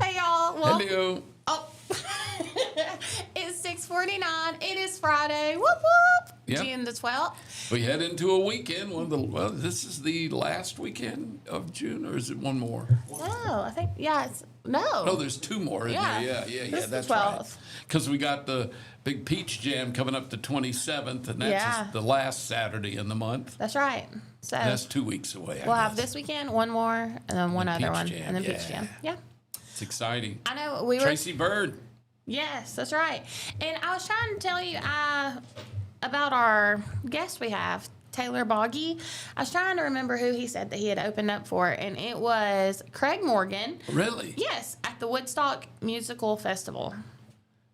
Hey, y'all. Well, Hello. oh. It's 6:49. It is Friday. Whoop, whoop. Yep. June the 12th. We head into a weekend. Well, this is the last weekend of June, or is it one more? Oh, I think, yeah, it's, no. No, there's two more in Yeah. there. Yeah, This is the that's right. 12th. Because we got the big Peach Jam coming up the 27th, and that's Yeah. the last Saturday in the month. That's right. So That's 2 weeks away. we'll I have guess. this weekend, one more, and then one other Peach one, Jam, and then Peach yeah. Jam. Yeah. It's exciting. I know we were. Tracy Bird. Yes, that's right. And I was trying to tell you about our guest we have, Taylor Boggy. I was trying to remember who he said that he had opened up for, and it was Craig Morgan. Really? Yes, at the Woodstock Musical Festival.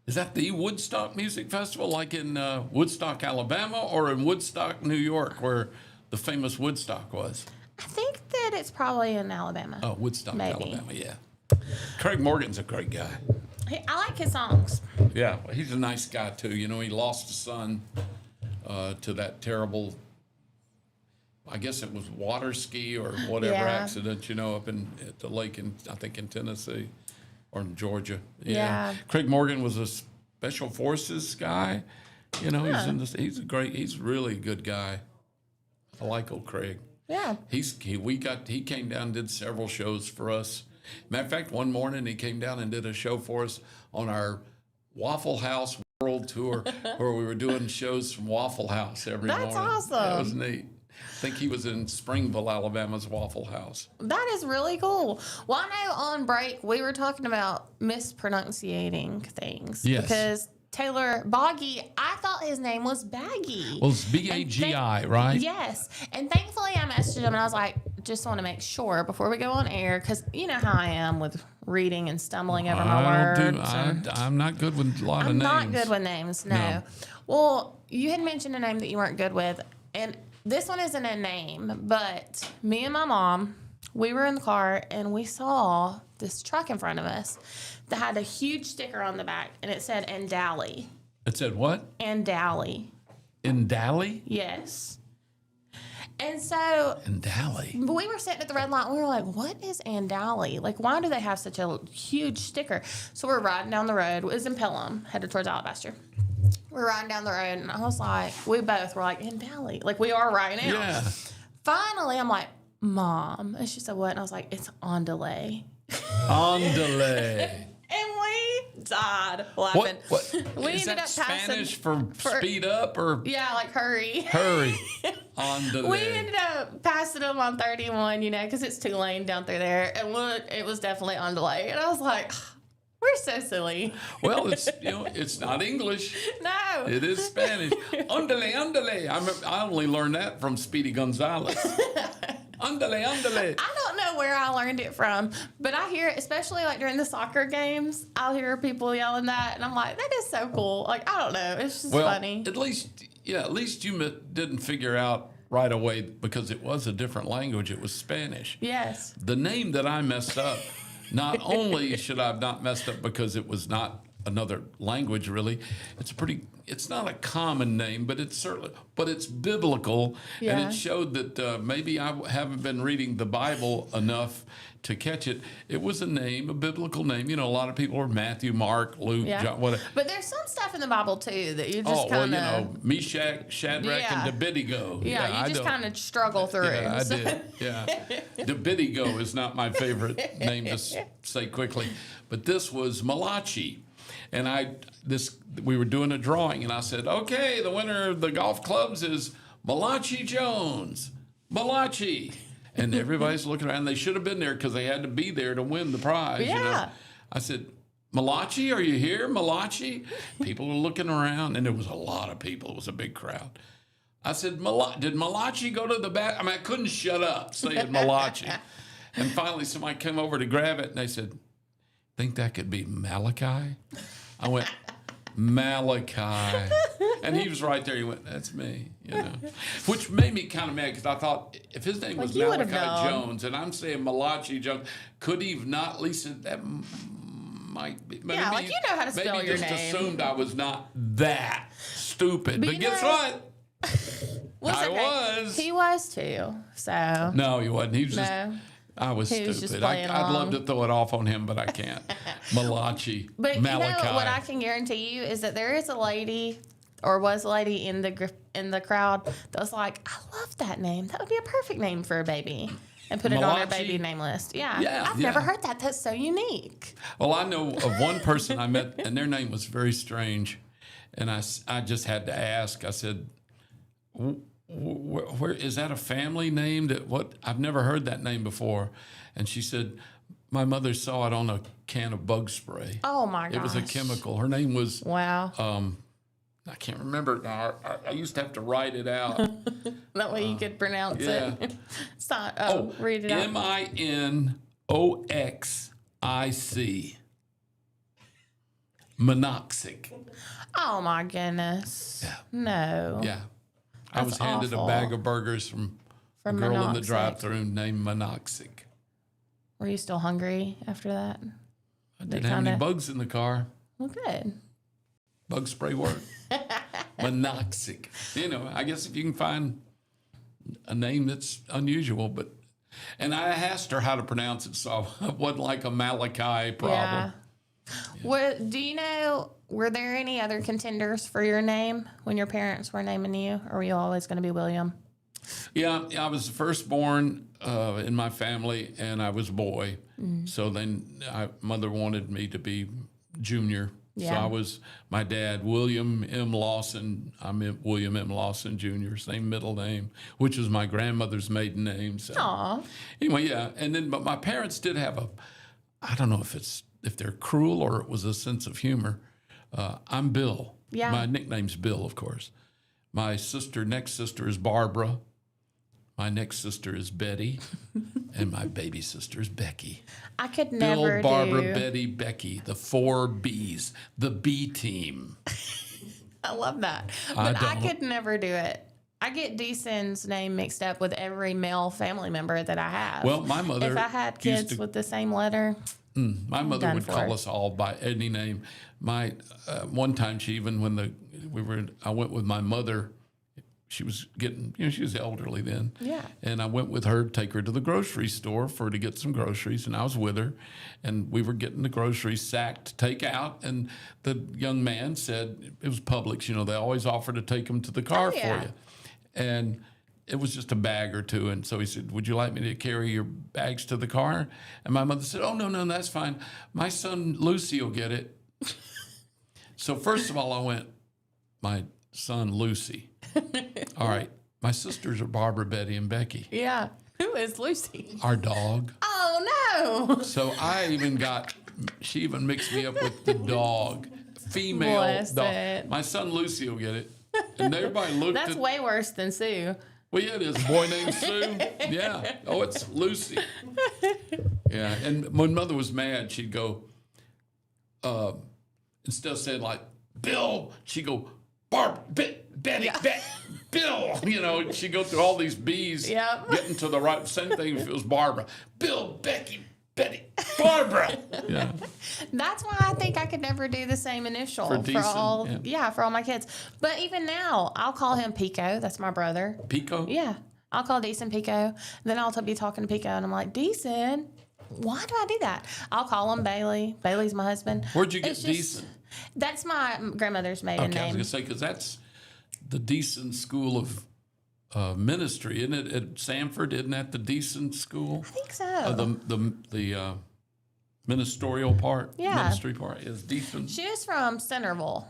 Is that the Woodstock Music Festival, like in Woodstock, Alabama, or in Woodstock, New York, where the famous Woodstock was? I think that it's probably in Alabama. Oh, Woodstock, Maybe. Alabama, yeah. Craig Morgan's a great guy. I like his songs. Yeah, he's a nice guy, too. You know, he lost a son to that terrible, I guess it was water ski or whatever Yeah. accident, you know, up at the lake, I think in Tennessee or in Georgia. Yeah. Craig Morgan was a special forces guy. You know, he's really a good guy. I like old Craig. Yeah. He came down and did several shows for us. Matter of fact, one morning he came down and did a show for us on our Waffle House World Tour, where we were doing shows from Waffle House every morning. That's awesome. That was neat. I think he was in Springville, Alabama's Waffle House. That is really cool. Well, I know on break we were talking about mispronunciating things. Yes. Because Taylor Boggy, I thought his name was Baggy. Well, it's B-A-G-I, right? Yes. And thankfully I messaged him and I was like, just want to make sure before we go on air, because you know how I am with reading and stumbling over my words. I'm not good with a lot of I'm names. not good with names, no. Well, you had mentioned a name that you weren't good with, and this one isn't a name, but me and my mom, we were in the car and we saw this truck in front of us that had a huge sticker on the back, and it said Andally. It said what? Andally. Indally? Yes. And so Indally. we were sitting at the red light and we were like, what is Andally? Like, why do they have such a huge sticker? So we're riding down the road. It was in Pelham, headed towards Alabaster. We're riding down the road and I was like, we both were like, Andally. Like, we are right now. Yeah. Finally, I'm like, Mom. And she said, what? And I was like, it's on delay. On delay. And we died laughing. What? We Is ended that up passing. Spanish for speed up or Yeah, like hurry. hurry? On delay. We ended up passing them on 31, you know, because it's 2 lane down through there. And it was definitely on delay. And I was like, we're so silly. Well, it's not English. No. It is Spanish. Underlay, underlay. I only learned that from Speedy Gonzalez. Underlay, underlay. I don't know where I learned it from, but I hear it, especially like during the soccer games, I'll hear people yelling that, and I'm like, that is so cool. Like, I don't know. It's just funny. At least you didn't figure out right away because it was a different language. It was Spanish. Yes. The name that I messed up, not only should I have not messed up because it was not another language really, it's not a common name, but it's biblical. Yeah. And it showed that maybe I haven't been reading the Bible enough to catch it. It was a biblical name. You know, a lot of people are Matthew, Mark, Luke, Yeah. John, whatever. But there's some stuff in the Bible too that you just Well, kind of. Meshach, Shadrach, Yeah. and Abednego. Yeah, you just kind of struggle through. Yeah, I So- did. Yeah. Abednego is not my favorite name to say quickly, but this was Malachi. And we were doing a drawing, and I said, okay, the winner of the golf clubs is Malachi Jones. Malachi. And everybody's looking around. They should have been there because they had to be there to win the prize. You know? Yeah. I said, Malachi, are you here, Malachi? People were looking around, and there was a lot of people. It was a big crowd. I said, did Malachi go to the back? I mean, I couldn't shut up saying Malachi. And finally, somebody came over to grab it, and they said, think that could be Malachi? I went, Malachi. And he was right there. He went, that's me, you know. Which made me kind of mad because I thought if his name was you would've Malachi known. Jones and I'm saying Malachi Jones, could he have not at least said that might be. Yeah, like you know how to spell maybe your just name. assumed I was not that stupid. But But you guess know- what? Well, it's I okay. was. He was too. So No, he wasn't. He was just. no. I was He was stupid. just playing I'd love along. to throw it off on him, but I can't. Malachi, But Malachi. you know what I can guarantee you is that there is a lady, or was a lady in the crowd that was like, I love that name. That would be a perfect name for a baby, and put it on her Malachi? baby name list. Yeah, Yeah, I've yeah. never heard that. That's so unique. Well, I know of one person I met, and their name was very strange, and I just had to ask. I said, where is that a family name? I've never heard that name before. And she said, my mother saw it on a can of bug spray. Oh my gosh. It was a chemical. Her name was, Wow. I can't remember it now. I used to have to write it out. That way you could pronounce yeah. it. It's not, read it out. Minoxic. Monoxic. Oh my goodness. Yeah. No. Yeah. I was That's handed awful. a bag of burgers from a From girl in the Monoxic. drive-thru named Monoxic. Were you still hungry after that? I didn't have any bugs in the car. Well, good. Bug spray work. Monoxic. You know, I guess if you can find a name that's unusual, and I asked her how to pronounce it, so it wasn't like a Malachi problem. Yeah. What do you know? Were there any other contenders for your name when your parents were naming you, or were you always going to be William? Yeah, I was the firstborn in my family, and I was a boy. So then mother wanted me to be junior. So Yeah. I was my dad, William M. Lawson. I'm William M. Lawson Jr., same middle name, which was my grandmother's maiden name. So Aw. anyway, yeah. And then, but my parents did have I don't know if they're cruel or it was a sense of humor. I'm Bill. Yeah. My nickname's Bill, of course. My next sister is Barbara. My next sister is Betty. And my baby sister is Becky. I could Bill, never Barbara, do. Betty, Becky, the 4 Bs, the B team. I love that, I but I don't. could never do it. I get Deason's name mixed up with every male family member that I have. Well, my mother if I had used kids to- with the same letter, My mother done would for. call us all by any name. My one time she even I went with my mother. She was getting, she was elderly then. Yeah. And I went with her to take her to the grocery store to get some groceries, and I was with her, and we were getting the groceries sacked to take out, and the young man said, it was Publix, they always offer to take them to the car yeah. for you. And it was just a bag or two. And so he said, would you like me to carry your bags to the car? And my mother said, oh, no, that's fine. My son, Lucy, will get it. So first of all, I went, my son, Lucy. All right. My sisters are Barbara, Betty, and Becky. yeah. Who is Lucy? Our dog. Oh no! So she even mixed me up with the dog. Female Bless dog. it. My son, Lucy, will get it. And everybody looked That's at way worse than Sue. Well, yeah, it is. A boy named Sue. Yeah. Oh, it's Lucy. Yeah. And when Mother was mad, she'd go, instead of saying like, Bill, she'd go, Betty, Bill. She'd go through all these B's, Yep. getting to the right. Same thing if it was Barbara. Bill, Becky, Betty, Barbara. Yeah. That's why I think I could never do the same initial For Deason, all. yeah. Yeah, for all my kids. But even now, I'll call him Pico. That's my brother. Pico? Yeah, I'll call Deason Pico. Then I'll be talking to Pico, and I'm like, Deason, why do I do that? I'll call him Bailey. Bailey's my husband. Where'd you get It's just- Deason? That's my grandmother's maiden Okay, I was name. going to say, because that's the Deason School of Ministry, isn't it? At Sanford, isn't that the Deason School? I think so. The ministerial part, Yeah. ministry part is Deason. She is from Centerville,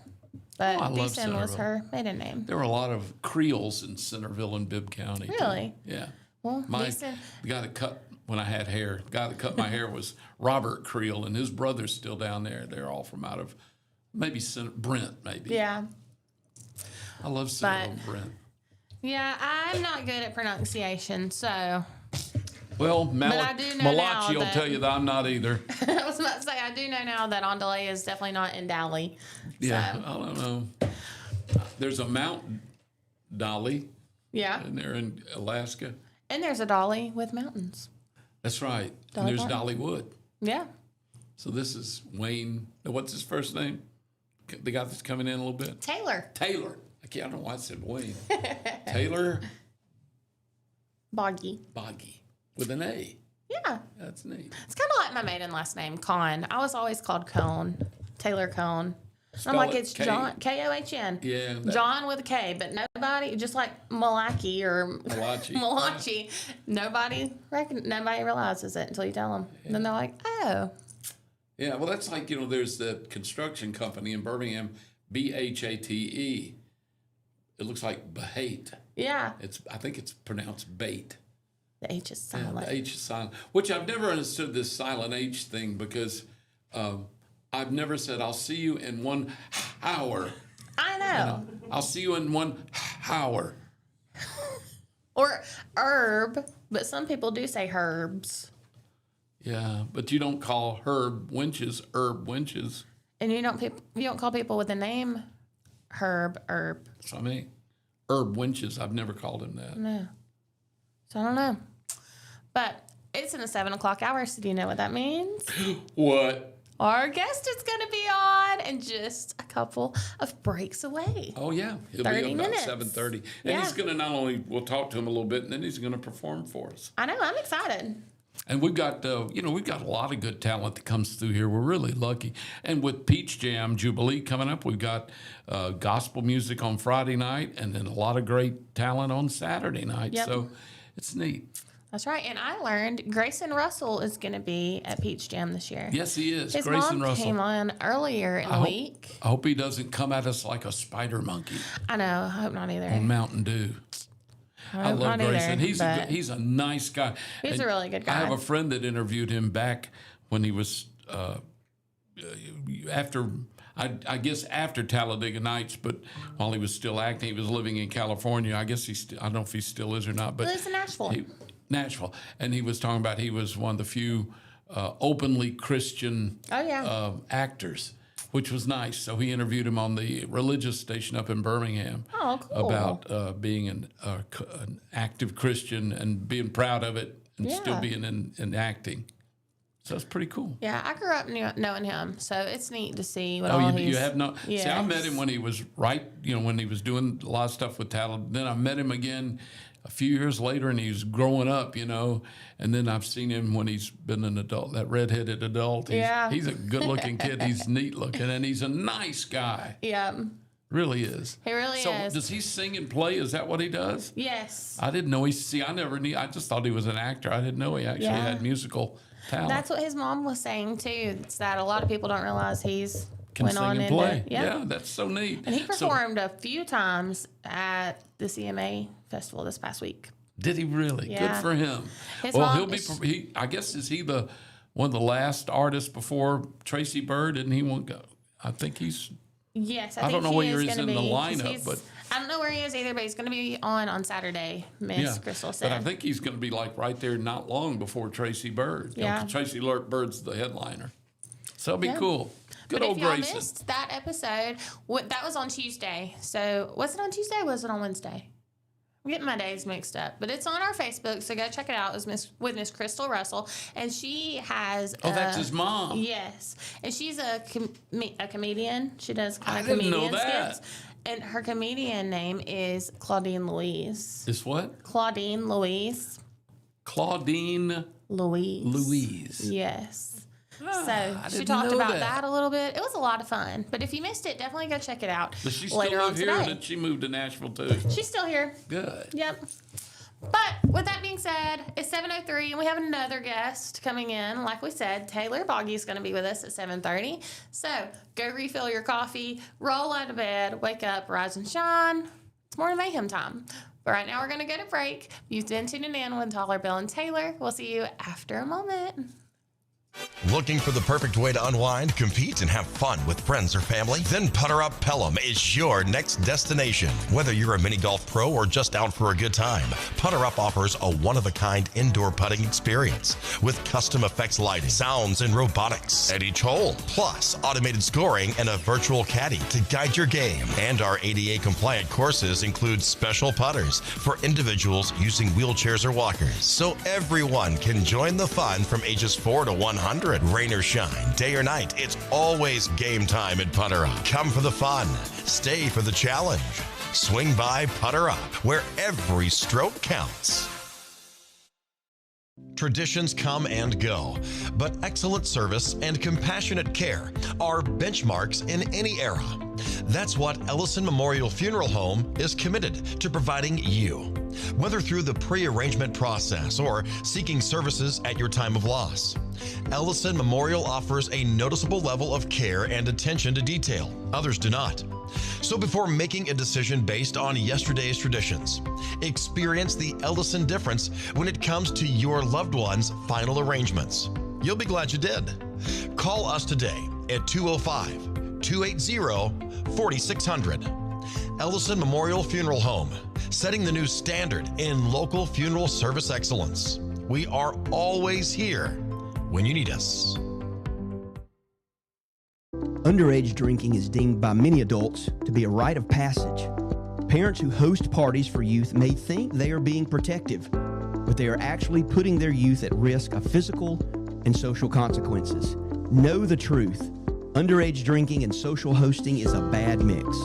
but Oh, I love Deason was Centerville. her maiden name. There were a lot of Creoles in Centerville and Bibb County. too. Really? Yeah. Well, The Deason, guy that cut when I had hair, the guy that cut my hair was Robert Creole, and his brother's still down there. They're all from out of maybe Brent, maybe. yeah. I love Centerville and Brent. Yeah, I'm not good at pronunciation, so Well, I do know now Malachi will that- tell you that I'm not either. I was about to say I do know now that Andale is definitely not in Dali. Yeah, So, I don't know. There's a Mount Dolly, yeah. and they're in Alaska. And there's a Dolly with mountains. That's right. Dolly And there's Parton. Dollywood. Yeah. So this is Wayne. What's his first name? The guy that's coming in a little bit. Taylor Taylor. I don't know why I said Wayne. Taylor Boggy. Boggy with an A. Yeah. That's neat. It's kind of like my maiden last name, Cohn. I was always called Cone. Taylor Cone. I'm Spell like, it it's K. John, K-O-H-N. Yeah, that- John with a K, but nobody, just like Malachi or Malachi. Malachi, nobody realizes it until you tell them. And then they're like, oh. Yeah, well, that's like, there's the construction company in Birmingham, Bhate. It looks like Bahate. Yeah. I think it's pronounced bait. The H is Yeah, silent. the H is silent, which I've never understood this silent H thing because I've never said, I'll see you in 1 hour. I know. I'll see you in 1 hour. Or herb, but some people do say herbs. Yeah, but you don't call herb winches. And you don't call people with a name herb. So I mean, herb winches. I've never called him that. No. So I don't know. But it's in the 7 o'clock hour, so do you know what that means? What? Our guest is going to be on in just a couple of breaks away. Oh yeah, he'll 30 be on about minutes. 7:30, and Yeah. he's going to not only we'll talk to him a little bit, and then he's going to perform for us. I know. I'm excited. And we've got we've got a lot of good talent that comes through here. We're really lucky. And with Peach Jam Jubilee coming up, we've got gospel music on Friday night, and then a lot of great talent on Saturday night. Yep. So it's neat. That's right. And I learned Grayson Russell is going to be at Peach Jam this year. Yes, he is. His Grayson mom Russell. came on earlier in the week. I hope he doesn't come at us like a spider monkey I know. I hope not either. on Mountain Dew. I hope love not Grayson. either, He's a nice guy. He's And a really good guy. I have a friend that interviewed him back when he was after. I guess after Talladega Nights, but while he was still acting, he was living in California. I guess I don't know if he still is or not. But He lives in Nashville. Nashville, and he was talking about he was one of the few openly Christian actors, which was nice. So he interviewed him on the religious station up in Birmingham Oh, cool. about being an active Christian and being proud of it and still Yeah. being in acting. So it's pretty cool. Yeah, I grew up knowing him, so it's neat to see what Oh, all you he's... have not? See, I met Yes. him when he was when he was doing a lot of stuff with Talladega. Then I met him again a few years later, and he's growing up, And then I've seen him when he's been an adult, that redheaded adult. He's a good-looking kid. He's neat-looking, and he's a nice guy. Yeah, Really is. he really So is. does he sing and play? Is that what he does? Yes. I didn't know I never knew. I just thought he was an actor. I didn't know he actually Yeah. had musical talent. That's what his mom was saying, too. It's that a lot of people don't realize he's Can went sing on and into... play. Yeah. Yeah, that's so neat. And he So- performed a few times at the CMA festival this past week. Did he really? Yeah. Good for him. His Well, mom he'll be. I guess is he the one of the last artists before Tracy Byrd? And he won't go. I think he's. Yes, I don't think know he where is he is gonna in the be, 'cause lineup, he's- but- I don't know where he is either, but he's going to be on Saturday, Miss Crystal said. But I think he's going to be like right there, not long before Tracy Byrd. Yeah. Tracy Bird's the headliner, so it'll be Yeah. cool. Good But old if y'all Grayson. missed that episode, that was on Tuesday. So was it on Tuesday or was it on Wednesday? I'm getting my days mixed up. But it's on our Facebook, so go check it out. It was with Miss Crystal Russell. And she has... Oh, that's his mom. Yes. And she's a comedian. She does kind I of didn't know comedian that. skits. And her comedian name is Claudine Louise. Is what? Claudine Louise. Claudine Louise. Yes. Ah, So I she didn't talked know about that. that a little bit. It was a lot of fun. But if you missed it, definitely go check it out Does she still later on live here, or today. did she move to Nashville too? She's still here. Good. Yep. But with that being said, it's 7:03 and we have another guest coming in. Like we said, Taylor Boggy is going to be with us at 7:30. So go refill your coffee, roll out of bed, wake up, rise and shine. It's morning mayhem time. But right now we're going to go to break. You've been tuning in with Dollar Bill and Taylor. We'll see you after a moment. Looking for the perfect way to unwind, compete, and have fun with friends or family? Then Putter Up Pelham is your next destination. Whether you're a mini golf pro or just out for a good time, Putter Up offers a one-of-a-kind indoor putting experience with custom effects lighting, sounds, and robotics at each hole, plus automated scoring and a virtual caddy to guide your game. And our ADA-compliant courses include special putters for individuals using wheelchairs or walkers, so everyone can join the fun from ages 4 to 100. Rain or shine, day or night, it's always game time at Putter Up. Come for the fun, stay for the challenge. Swing by Putter Up, where every stroke counts. Traditions come and go, but excellent service and compassionate care are benchmarks in any era. That's what Ellison Memorial Funeral Home is committed to providing you, whether through the pre-arrangement process or seeking services at your time of loss. Ellison Memorial offers a noticeable level of care and attention to detail. Others do not. So before making a decision based on yesterday's traditions, experience the Ellison difference when it comes to your loved one's final arrangements. You'll be glad you did. Call us today at 205-280-4600. Ellison Memorial Funeral Home, setting the new standard in local funeral service excellence. We are always here when you need us. Underage drinking is deemed by many adults to be a rite of passage. Parents who host parties for youth may think they are being protective, but they are actually putting their youth at risk of physical and social consequences. Know the truth. Underage drinking and social hosting is a bad mix.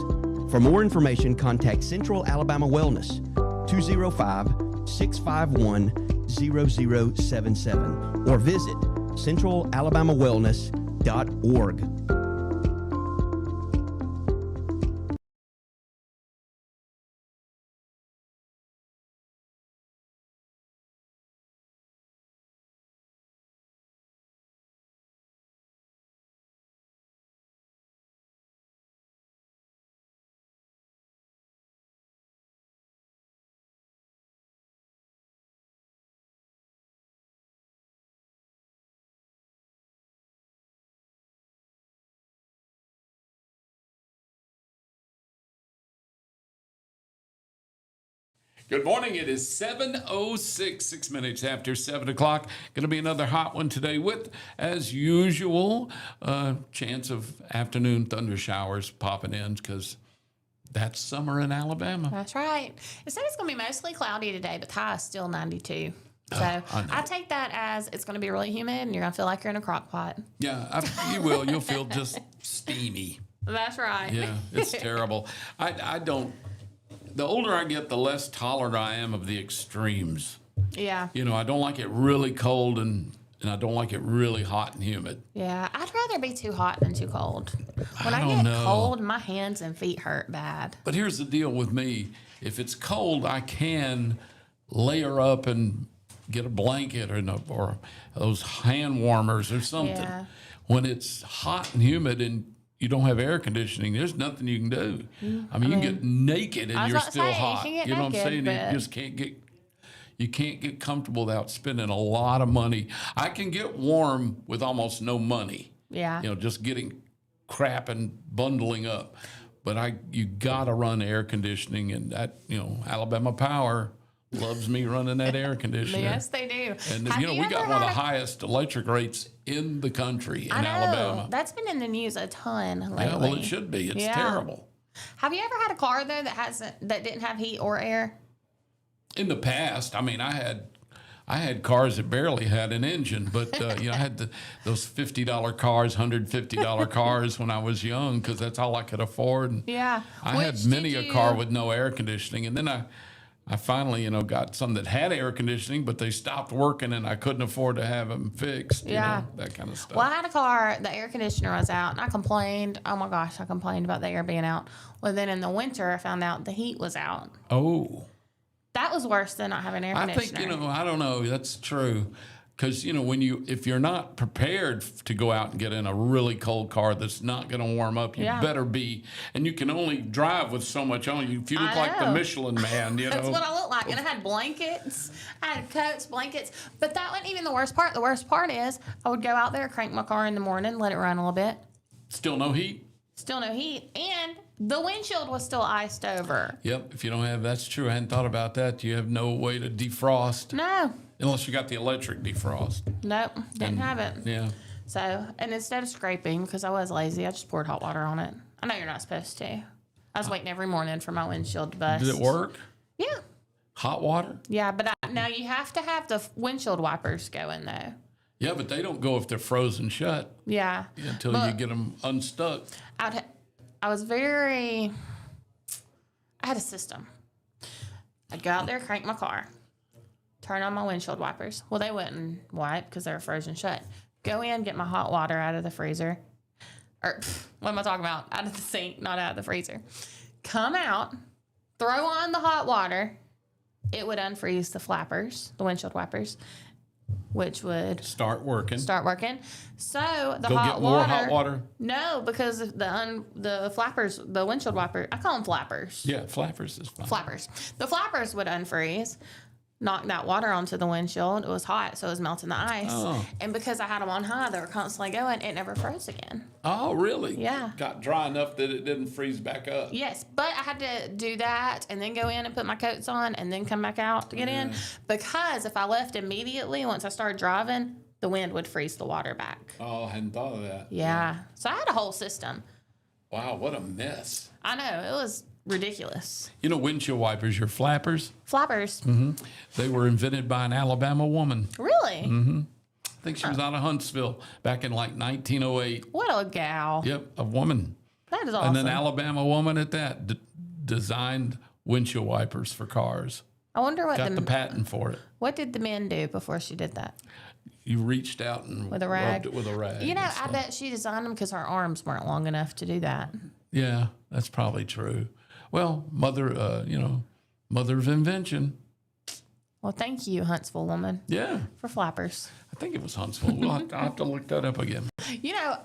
For more information, contact Central Alabama Wellness, 205-651-0077, or visit centralalabamawellness.org. Good morning. It is 7:06, 6 minutes after 7 o'clock. Going to be another hot one today with, as usual, chance of afternoon thunder showers popping in because that's summer in Alabama. That's right. It said it's going to be mostly cloudy today, but the high is still 92. So I take that as it's going to be really humid and you're going to feel like you're in a crock pot. Yeah, you will. You'll feel just steamy. That's right. Yeah, it's terrible. I don't. The older I get, the less tolerant I am of the extremes. Yeah. You know, I don't like it really cold and I don't like it really hot and humid. Yeah, I'd rather be too hot than too cold. When I get cold, my hands and feet hurt bad. But here's the deal with me. If it's cold, I can layer up and get a blanket or those hand warmers or something. Yeah. When it's hot and humid and you don't have air conditioning, there's nothing you can do. I mean, you can get naked and you're still hot. You know what I'm saying? You just can't get comfortable without spending a lot of money. I can get warm with almost no money. Yeah. You know, just getting crap and bundling up. But you gotta run air conditioning, and that, you know, Alabama Power loves me running that air conditioner. Yes, they do. And you know, we got one of the highest electric rates in the country in Alabama. That's been in the news a ton lately. Yeah, well, it should be. It's terrible. Have you ever had a car though that didn't have heat or air? In the past, I mean, I had cars that barely had an engine, but you know, I had those $50 cars, $150 cars when I was young because that's all I could afford. And Yeah. I had many a car with no air conditioning, and then I finally, you know, got some that had air conditioning, but they stopped working, and I couldn't afford to have them fixed. You know, that kind of stuff. Well, I had a car, the air conditioner was out, and I complained. Oh my gosh, I complained about the air being out. Well, then in the winter, I found out the heat was out. Oh. That was worse than not having air conditioner. I think, you know, I don't know. That's true. Because, if you're not prepared to go out and get in a really cold car that's not going to warm up, you better be. And you can only drive with so much on you. If you look like the Michelin Man, That's what I look like. And I had blankets. I had coats, blankets. But that wasn't even the worst part. The worst part is I would go out there, crank my car in the morning, let it run a little bit. Still no heat? Still no heat. And the windshield was still iced over. Yep. If you don't have, that's true. I hadn't thought about that. You have no way to defrost. No. Unless you got the electric defrost. Nope. Didn't have it. Yeah. So, and instead of scraping, because I was lazy, I just poured hot water on it. I know you're not supposed to. I was waiting every morning for my windshield to bust. Did it work? Yeah. Hot water? Yeah, but now you have to have the windshield wipers going, though. Yeah, but they don't go if they're frozen shut. Yeah. Until you get them unstuck. I had a system. I'd go out there, crank my car, turn on my windshield wipers. Well, they wouldn't wipe because they were frozen shut. Go in, get my hot water out of the freezer. Or, what am I talking about? Out of the sink, not out of the freezer. Come out, throw on the hot water. It would unfreeze the flappers, the windshield wipers, which would start working. So the Go hot get water. more hot water? No, because the flappers, the windshield wiper, I call them flappers. Yeah, flappers is fine. Flappers. The flappers would unfreeze, knock that water onto the windshield. It was hot, so it was melting the ice. Oh. And because I had them on high, they were constantly going, it never froze again. Oh, really? Yeah. Got dry enough that it didn't freeze back up. Yes, but I had to do that and then go in and put my coats on and then come back out to get in. Because if I left immediately, once I started driving, the wind would freeze the water back. Oh, I hadn't thought of that. Yeah. So I had a whole system. Wow, what a mess. I know. It was ridiculous. Windshield wipers, your flappers, Flappers. they were invented by an Alabama woman. Really? I think she was out of Huntsville back in like 1908. What a gal. Yep, a woman. That is awesome. And an Alabama woman at that designed windshield wipers for cars. I wonder what Got the patent for it. What did the men do before she did that? You reached out and With a rag? rubbed it with a rag. You know, and I stuff. bet she designed them because her arms weren't long enough to do that. Yeah, that's probably true. Well, mother of invention. Well, thank you, Huntsville woman, Yeah, for flappers. I think it was Huntsville. I'll have to look that up again. You know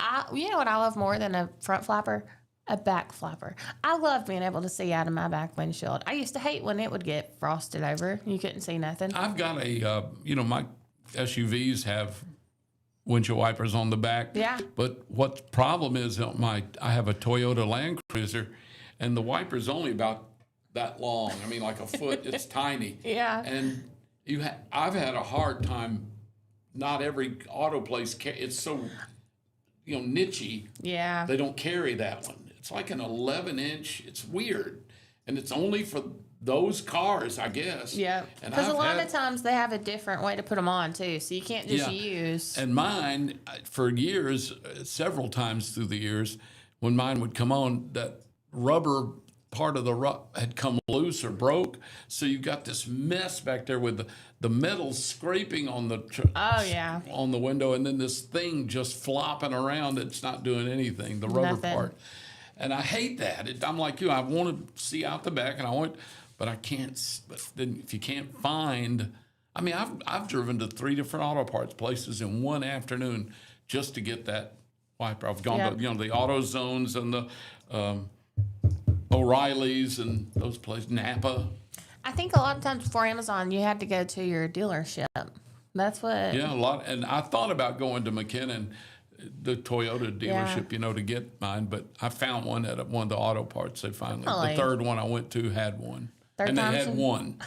what I love more than a front flapper? A back flapper. I love being able to see out of my back windshield. I used to hate when it would get frosted over. You couldn't see nothing. I've got my SUVs have windshield wipers on the back. Yeah. But what problem is I have a Toyota Land Cruiser, and the wiper's only about that long. I mean, like a foot. It's tiny. Yeah. And I've had a hard time. Not every auto place. It's so, nichey. Yeah. They don't carry that one. It's like an 11-inch. It's weird, and it's only for those cars, I guess. Yeah. And Because a I've lot had- of times they have a different way to put them on, too. So you can't just use. And mine, for years, several times through the years, when mine would come on, that rubber part of the had come loose or broke. So you got this mess back there with the metal scraping on the Oh, yeah. on the window, and then this thing just flopping around that's not doing anything, the rubber Nothing. part. And I hate that. I'm like you. I want to see out the back, and but I can't. But then if you can't find, I mean, I've driven to 3 different auto parts places in one afternoon just to get that wiper. I've gone to the AutoZones and the O'Reilly's and those places, Napa. I think a lot of times before Amazon, you had to go to your dealership. That's what. Yeah, a lot. And I thought about going to McKinnon, the Toyota dealership, to get mine, but I found one at one of the auto parts. They finally, Really? the third one I went to had one. Third and they time's had a- one.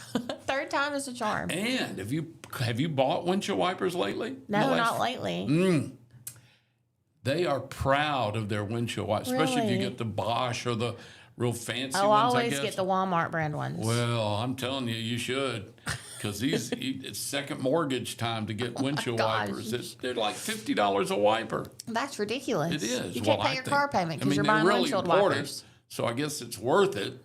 Third time is a charm. And have you bought windshield wipers lately? No, not lately. They are proud of their windshield wipers, especially if you Really? get the Bosch or the real fancy Oh, I ones, I always guess. get the Walmart brand ones. Well, I'm telling you, you should, because it's second mortgage time to get windshield gosh. wipers. They're like $50 a wiper. That's ridiculous. It is. You can't Well, pay I your think- car payment I because mean, you're they're buying really windshield important, wipers. so I guess it's worth it.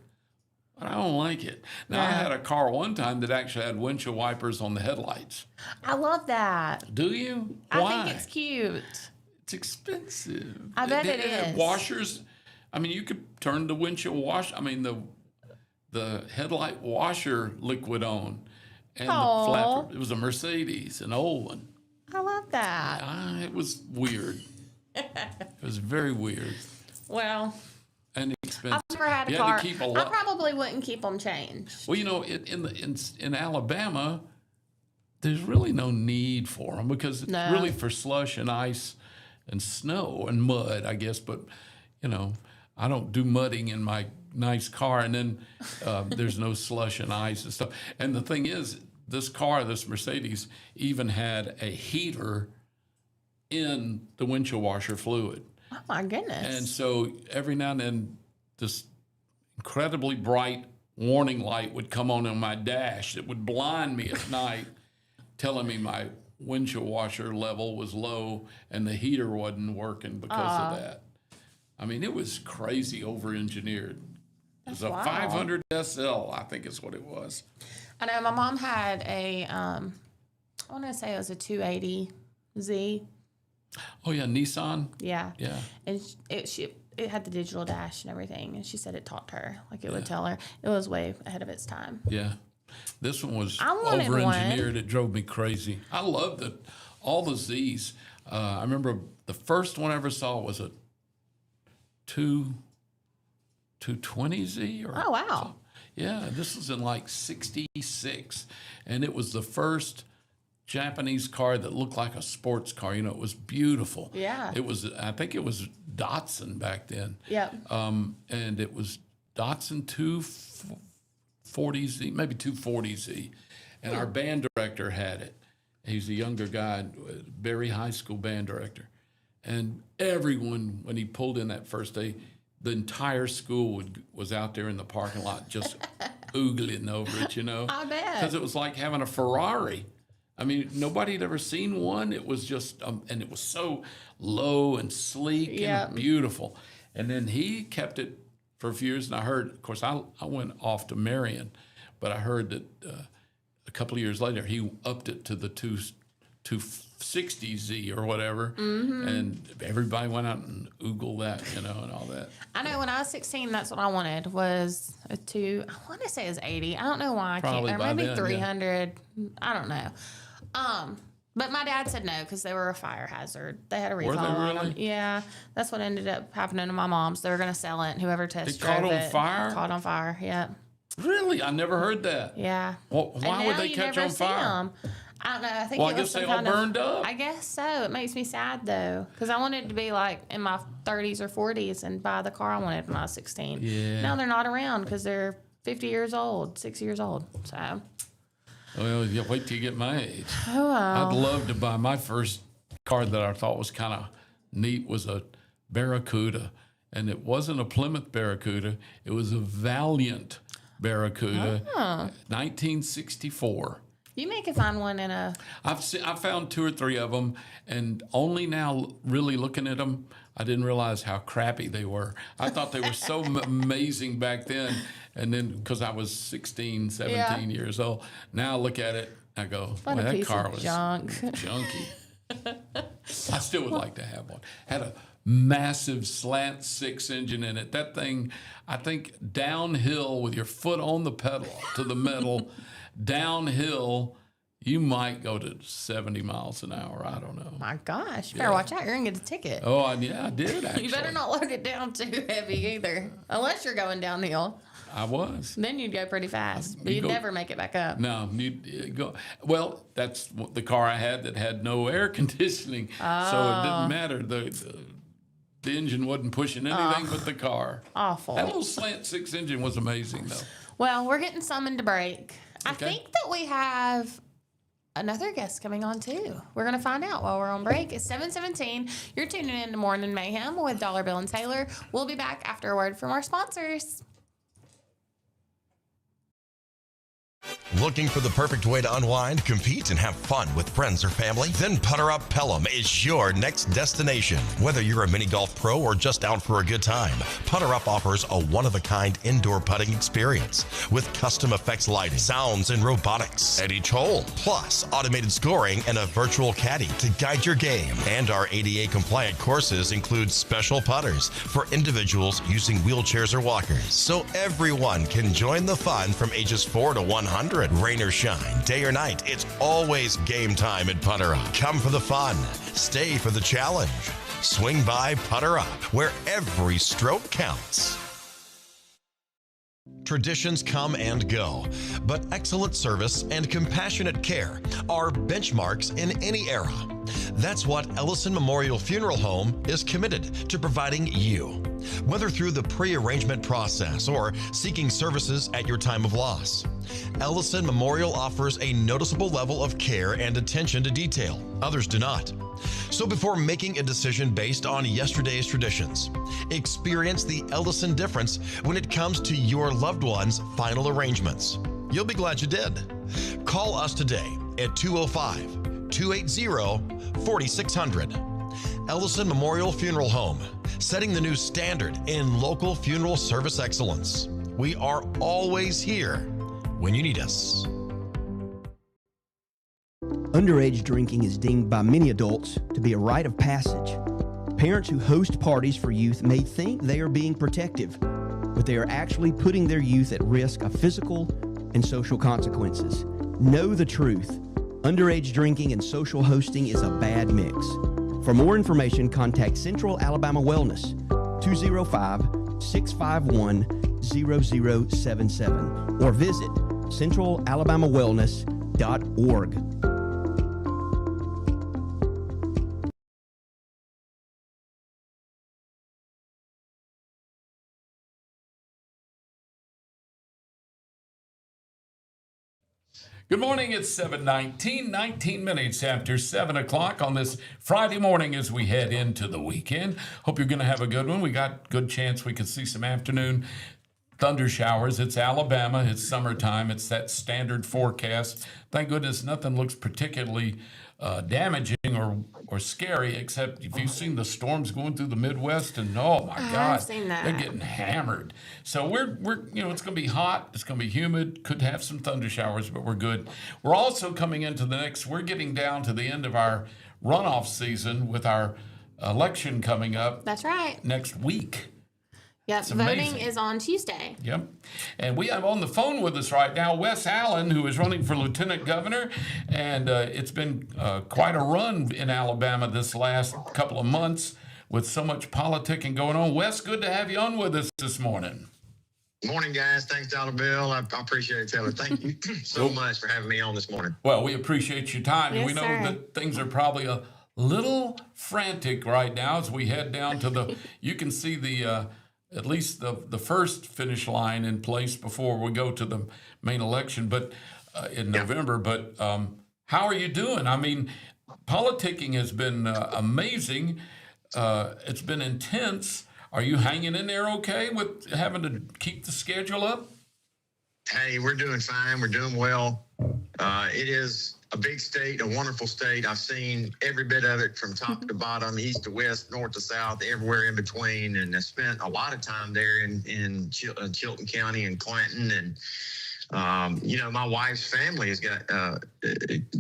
But I don't like it. Now, I Yeah. had a car one time that actually had windshield wipers on the headlights. I love that. Do you? I Why? think it's cute. It's expensive. I bet They it have is. Washers. I mean, you could turn the windshield the headlight washer liquid on, and the Aw. flapper. It was a Mercedes, an old one. that. It was weird. It was very weird Well, and expensive. I've never had a You car. Had to keep a I lot. probably wouldn't keep them changed. Well, in Alabama, there's really no need for them because it's No. really for slush and ice and snow and mud, I guess. But I don't do mudding in my nice car, and then there's no slush and ice and stuff. And the thing is, this Mercedes, even had a heater in the windshield washer fluid. Oh my goodness. And so every now and then, this incredibly bright warning light would come on my dash. It would blind me at night, telling me my windshield washer level was low and the heater wasn't working because of that. I mean, it was crazy over-engineered. It was a wild. 500 SL, I think is what it was. I know my mom had a, I want to say it was a 280Z. Oh, yeah, Nissan? Yeah. Yeah. And it had the digital dash and everything. And she said it taught her, like it would tell her. It was way ahead of its time. Yeah. This one was I wanted over-engineered. It drove me crazy. I loved all the Zs. I remember the first one I ever saw was a 220Z. Oh, wow. Yeah, this was in like 66. And it was the first Japanese car that looked like a sports car. It was beautiful. Yeah. I think it was Datsun back then. Yep. And it was Datsun 240Z, maybe 240Z. And our band director had it. He's a younger guy, Berry High School band director. And everyone, when he pulled in that first day, the entire school was out there in the parking lot just oogling over it, I bet. Because it was like having a Ferrari. I mean, nobody had ever seen one. It was just, and it was so low and sleek and beautiful. And then he kept it for a few years. And I heard, of course, I went off to Marion, but I heard that a couple of years later, he upped it to the 260Z or whatever. Mm-hmm. And everybody went out and oogled that, and all that. I know when I was 16, that's what I wanted was I want to say it was 80. I don't know why I Probably can't. Or by maybe then, 300. I don't know. But my dad said no because they were a fire hazard. They had a recall on them. really? Yeah, that's what ended up happening to my mom's. They were going to sell it, and whoever test drove caught on it fire? caught on fire. Yeah, Really? I never heard that. yeah. Well, And why would now they you catch never on see fire? 'em. I don't know. I think Well, it I was guess some they all kind of- burned up. I guess so. It makes me sad though, because I wanted to be like in my 30s or 40s and buy the car I wanted when I was 16. Yeah. Now they're not around because they're 50 years old, 60 years old. So, Well, you wait till you get my age. oh well. I'd love to buy my first car that I thought was kind of neat was a Barracuda. And it wasn't a Plymouth Barracuda. It was a Valiant Barracuda, 1964. You may could find one in a. I found 2 or 3 of them, and only now really looking at them, I didn't realize how crappy they were. I thought they were so amazing back then, and then because I was 16, 17 years old, now I look at it, I go, What well, a that piece car of was junk. junky. I still would like to have one. Had a massive slant 6 engine in it. That thing, I think downhill with your foot on the pedal to the metal, downhill, you might go to 70 miles an hour. I don't know. My gosh, you better watch out. You're going to get a ticket. Oh, I did actually. You better not load it down too heavy either, unless you're going downhill. I was. Then you'd go pretty fast, but You you'd go- never make it back up. No, you go. Well, that's the car I had that had no air conditioning, so it didn't matter. The engine wasn't pushing anything but the car. Awful. That little slant 6 engine was amazing, though. Well, we're getting summoned to break. I Okay. think that we have another guest coming on too. We're going to find out while we're on break. It's 7:17. You're tuning in to Morning Mayhem with Dollar Bill and Taylor. We'll be back after a word from our sponsors. Looking for the perfect way to unwind, compete, and have fun with friends or family? Then Putter Up Pelham is your next destination. Whether you're a mini golf pro or just out for a good time, Putter Up offers a one-of-a-kind indoor putting experience with custom effects lighting, sounds, and robotics at each hole, plus automated scoring and a virtual caddy to guide your game. And our ADA-compliant courses include special putters for individuals using wheelchairs or walkers, so everyone can join the fun from ages 4 to 100. it rain or shine, day or night, it's always game time at Putter Up. Come for the fun, stay for the challenge. Swing by Putter Up, where every stroke counts. Traditions come and go, but excellent service and compassionate care are benchmarks in any era. That's what Ellison Memorial Funeral Home is committed to providing you, whether through the pre-arrangement process or seeking services at your time of loss. Ellison Memorial offers a noticeable level of care and attention to detail. Others do not. So before making a decision based on yesterday's traditions, experience the Ellison difference when it comes to your loved one's final arrangements. You'll be glad you did. Call us today at 205-280-4600. Ellison Memorial Funeral Home, setting the new standard in local funeral service excellence. We are always here when you need us. Underage drinking is deemed by many adults to be a rite of passage. Parents who host parties for youth may think they are being protective, but they are actually putting their youth at risk of physical and social consequences. Know the truth. Underage drinking and social hosting is a bad mix. For more information, contact Central Alabama Wellness, 205-651-0077, or visit centralalabamawellness.org. Good morning. It's 7:19, 19 minutes after 7 o'clock on this Friday morning as we head into the weekend. Hope you're going to have a good one. We got good chance we could see some afternoon thunder showers. It's Alabama. It's summertime. It's that standard forecast. Thank goodness nothing looks particularly damaging or scary, except if you've seen the storms going through the Midwest, and oh my God, I've seen that. they're getting hammered. So we're it's going to be hot, it's going to be humid, could have some thunder showers, but we're good. We're also coming into we're getting down to the end of our runoff season with our election coming up. That's right. Next week. Yep, voting is on Tuesday. Yep. And we have on the phone with us right now Wes Allen, who is running for lieutenant governor. And it's been quite a run in Alabama this last couple of months with so much politicking going on. Wes, good to have you on with us this morning. Morning, guys. Thanks, Dollar Bill. I appreciate it, Taylor. Thank you so much for having me on this morning. Well, we appreciate your time. Yes, and we know sir. that things are probably a little frantic right now as we head down to you can see the at least the first finish line in place before we go to the main election, but in November. But how are you doing? I mean, politicking has been amazing. It's been intense. Are you hanging in there okay with having to keep the schedule up? Hey, we're doing fine. We're doing well. It is a big state, a wonderful state. I've seen every bit of it from top to bottom, east to west, north to south, everywhere in between. And I spent a lot of time there in Chilton County and Clanton. And, my wife's family has got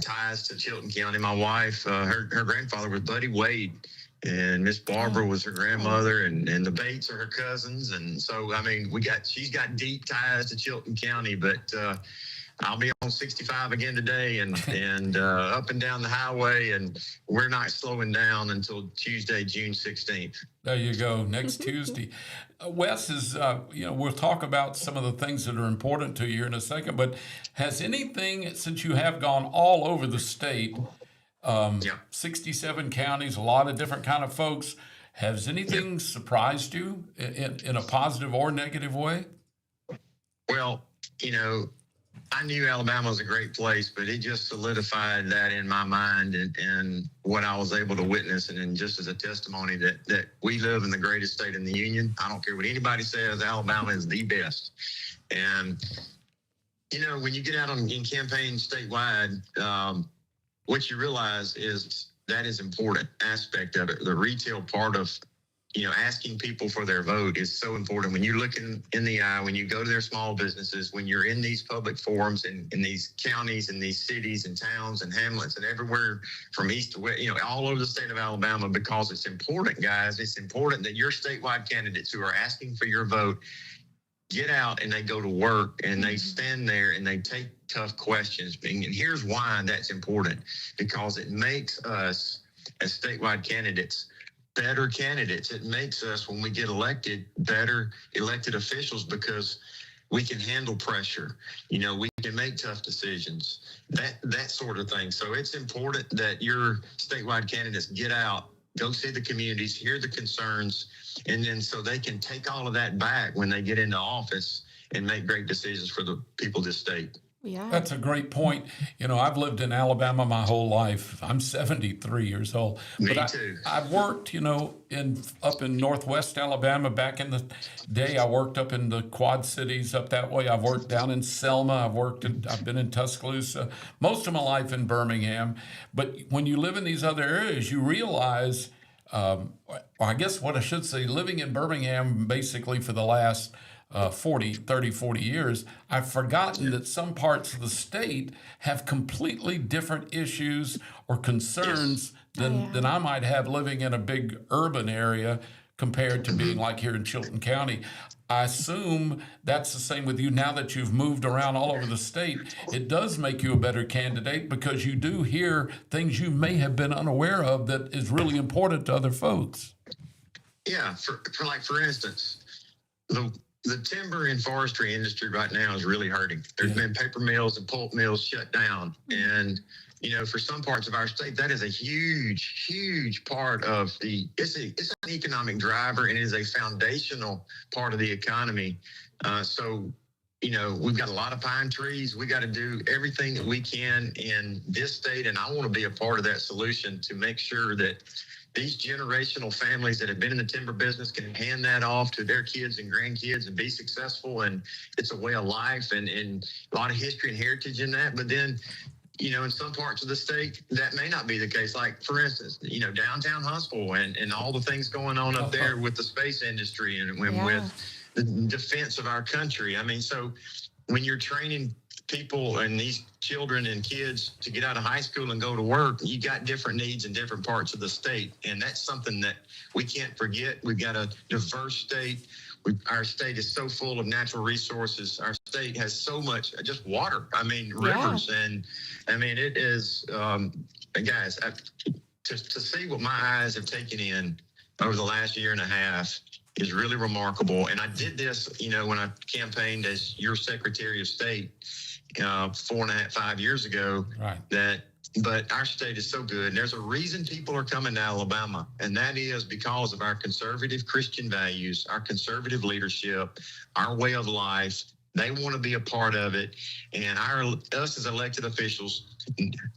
ties to Chilton County. My wife, her grandfather was Buddy Wade. And Miss Barbara was her grandmother, and the Bates are her cousins. And so, I mean, she's got deep ties to Chilton County, but I'll be on 65 again today and up and down the highway, and we're not slowing down until Tuesday, June 16th. There you go, next Tuesday. Wes is, we'll talk about some of the things that are important to you here in a second, but has anything, since you have gone all over the state, 67 counties, a lot of different kind of folks, has anything surprised you in a positive or negative way? Well, I knew Alabama was a great place, but it just solidified that in my mind and what I was able to witness. And then just as a testimony that we live in the greatest state in the union. I don't care what anybody says, Alabama is the best. And, when you get out in campaigns statewide, what you realize is that is important aspect of it. The retail part of, asking people for their vote is so important. When you're looking in the eye, when you go to their small businesses, when you're in these public forums in these counties and these cities and towns and hamlets and everywhere from east to west, all over the state of Alabama, because it's important, guys. It's important that your statewide candidates who are asking for your vote get out and they go to work and they stand there and they take tough questions. And here's why that's important, because it makes us as statewide candidates better candidates. It makes us, when we get elected, better elected officials, because we can handle pressure. You know, we can make tough decisions, that sort of thing. So it's important that your statewide candidates get out, go see the communities, hear the concerns, and then so they can take all of that back when they get into office and make great decisions for the people of this state. Yeah. That's a great point. You know, I've lived in Alabama my whole life. I'm 73 years old. Me but too. I've worked, you know, up in Northwest Alabama back in the day. I worked up in the Quad Cities up that way. I've worked down in Selma. I've been in Tuscaloosa. Most of my life in Birmingham. But when you live in these other areas, you realize, or I guess what I should say, living in Birmingham basically for the last 40 years, I've forgotten that some parts of the state have completely different issues or concerns than I might have living in a big urban area compared to being like here in Chilton County. I assume that's the same with you now that you've moved around all over the state. It does make you a better candidate because you do hear things you may have been unaware of that is really important to other folks. Yeah, for instance, the timber and forestry industry right now is really hurting. There's been paper mills and pulp mills shut down. And, you know, for some parts of our state, that is a huge part of it's an economic driver and is a foundational part of the economy. So, you know, we've got a lot of pine trees. We got to do everything that we can in this state. And I want to be a part of that solution to make sure that these generational families that have been in the timber business can hand that off to their kids and grandkids and be successful. And it's a way of life and a lot of history and heritage in that. But then, you know, in some parts of the state, that may not be the case. Like, for instance, you know, downtown Huntsville and all the things going on up there with the space industry and with the defense of our country. I mean, so when you're training people and these children and kids to get out of high school and go to work, you got different needs in different parts of the state. And that's something that we can't forget. We've got a diverse state. Our state is so full of natural resources. Our state has so much, just water. I mean, rivers. And I mean, it is, guys, to see what my eyes have taken in over the last year and a half is really remarkable. And I did this, you know, when I campaigned as your Secretary of State 5 years ago. Right. But our state is so good. And there's a reason people are coming to Alabama, and that is because of our conservative Christian values, our conservative leadership, our way of life. They want to be a part of it. And us as elected officials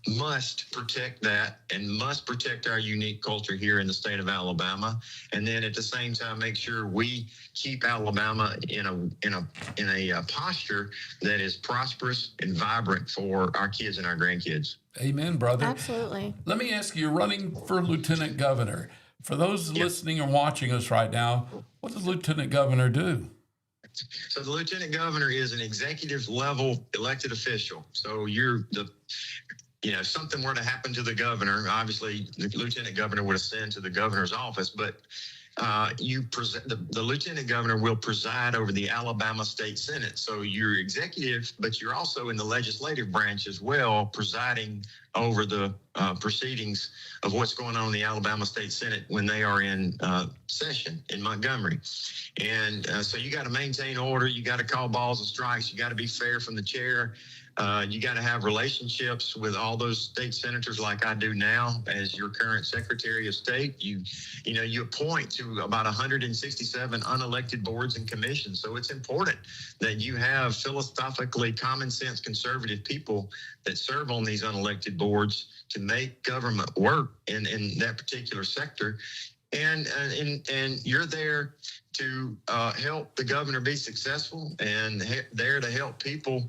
must protect that and must protect our unique culture here in the state of Alabama. And then at the same time, make sure we keep Alabama in a posture that is prosperous and vibrant for our kids and our grandkids. Amen, brother. Absolutely. Let me ask you, you're running for lieutenant governor. For those listening and watching us right now, what does lieutenant governor do? So the lieutenant governor is an executive level elected official. So if something were to happen to the governor, obviously the lieutenant governor would ascend to the governor's office, but the lieutenant governor will preside over the Alabama State Senate. So you're executive, but you're also in the legislative branch as well, presiding over the proceedings of what's going on in the Alabama State Senate when they are in session in Montgomery. And so you got to maintain order. You got to call balls and strikes. You got to be fair from the chair. You got to have relationships with all those state senators like I do now as your current Secretary of State. You appoint to about 167 unelected boards and commissions. So it's important that you have philosophically common sense conservative people that serve on these unelected boards to make government work in that particular sector. And you're there to help the governor be successful and there to help people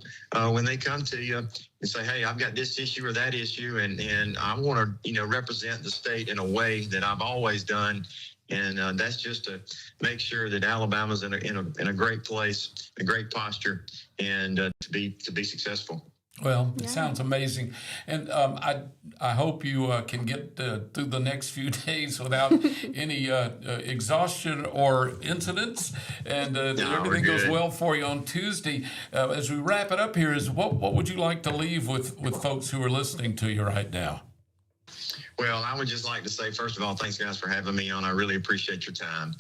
when they come to you and say, hey, I've got this issue or that issue, and I want to represent the state in a way that I've always done. And that's just to make sure that Alabama's in a great place, a great posture, and to be successful. Well, it sounds amazing, and I hope you can get through the next few days without any exhaustion or incidents, and everything goes well for you on Tuesday. As we wrap it up here, is what would you like to leave with folks who are listening to you right now? Well, I would just like to say, first of all, thanks guys for having me on. I really appreciate your time.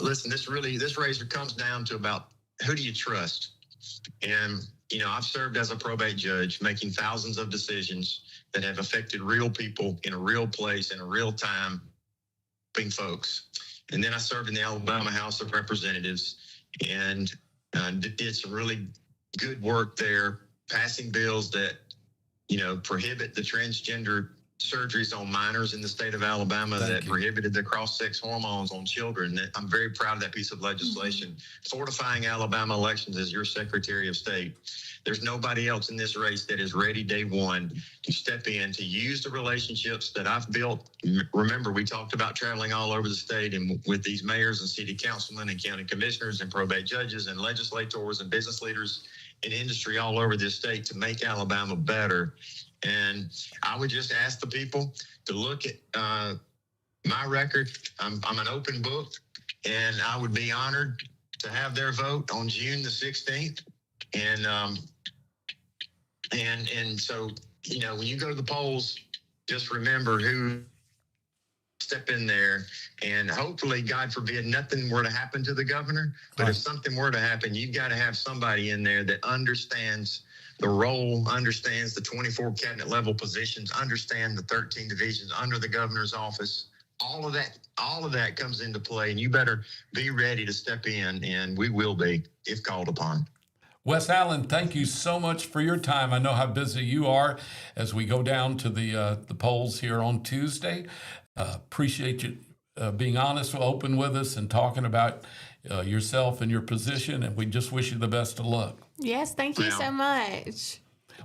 Listen, this race comes down to about who do you trust? And, you know, I've served as a probate judge, making thousands of decisions that have affected real people in a real place in a real time, being folks. And then I served in the Alabama House of Representatives and did some really good work there, passing bills that, you know, prohibit the transgender surgeries on minors in the state of Alabama, prohibited the cross-sex hormones on children. I'm very proud of that piece of legislation. Fortifying Alabama elections as your Secretary of State. There's nobody else in this race that is ready day one to step in, to use the relationships that I've built. Remember, we talked about traveling all over the state and with these mayors and city councilmen and county commissioners and probate judges and legislators and business leaders in industry all over this state to make Alabama better. And I would just ask the people to look at my record. I'm an open book, and I would be honored to have their vote on June the 16th. And so, you know, when you go to the polls, just remember who step in there, and hopefully, God forbid, nothing were to happen to the governor. But if something were to happen, you've got to have somebody in there that understands the role, understands the 24 cabinet level positions, understand the 13 divisions under the governor's office. All of that comes into play, and you better be ready to step in, and we will be if called upon. Wes Allen, thank you so much for your time. I know how busy you are as we go down to the polls here on Tuesday. Appreciate you being honest, open with us, and talking about yourself and your position, and we just wish you the best of luck. Yes, thank you so much.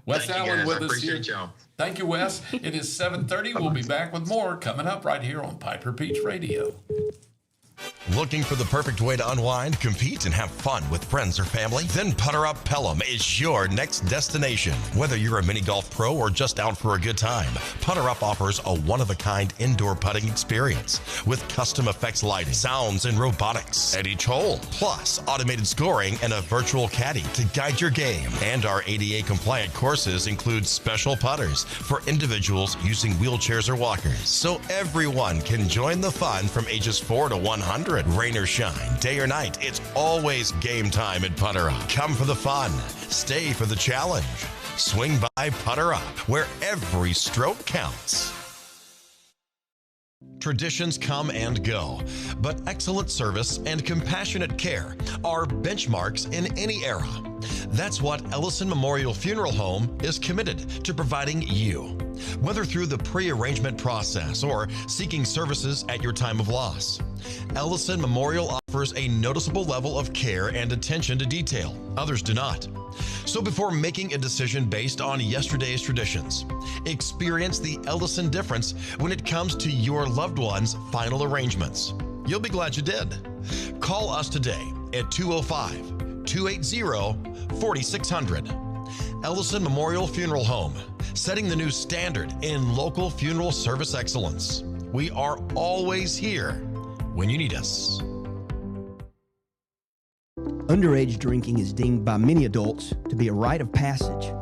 Wes Allen with us here. Y'all. Thank you, Wes. It is 7:30. We'll be back with more coming up right here on Piper Peach Radio. Looking for the perfect way to unwind, compete, and have fun with friends or family? Then Putter Up Pelham is your next destination. Whether you're a mini golf pro or just out for a good time, Putter Up offers a one-of-a-kind indoor putting experience with custom effects lighting, sounds, and robotics at each hole, plus automated scoring and a virtual caddy to guide your game. And our ADA-compliant courses include special putters for individuals using wheelchairs or walkers, so everyone can join the fun from ages 4 to 100. Rain or shine, day or night, it's always game time at Putter Up. Come for the fun, stay for the challenge. Swing by Putter Up, where every stroke counts. Traditions come and go, but excellent service and compassionate care are benchmarks in any era. That's what Ellison Memorial Funeral Home is committed to providing you, whether through the pre-arrangement process or seeking services at your time of loss. Ellison Memorial offers a noticeable level of care and attention to detail. Others do not. So before making a decision based on yesterday's traditions, experience the Ellison difference when it comes to your loved one's final arrangements. You'll be glad you did. Call us today at 205-280-4600. Ellison Memorial Funeral Home, setting the new standard in local funeral service excellence. We are always here when you need us. Underage drinking is deemed by many adults to be a rite of passage.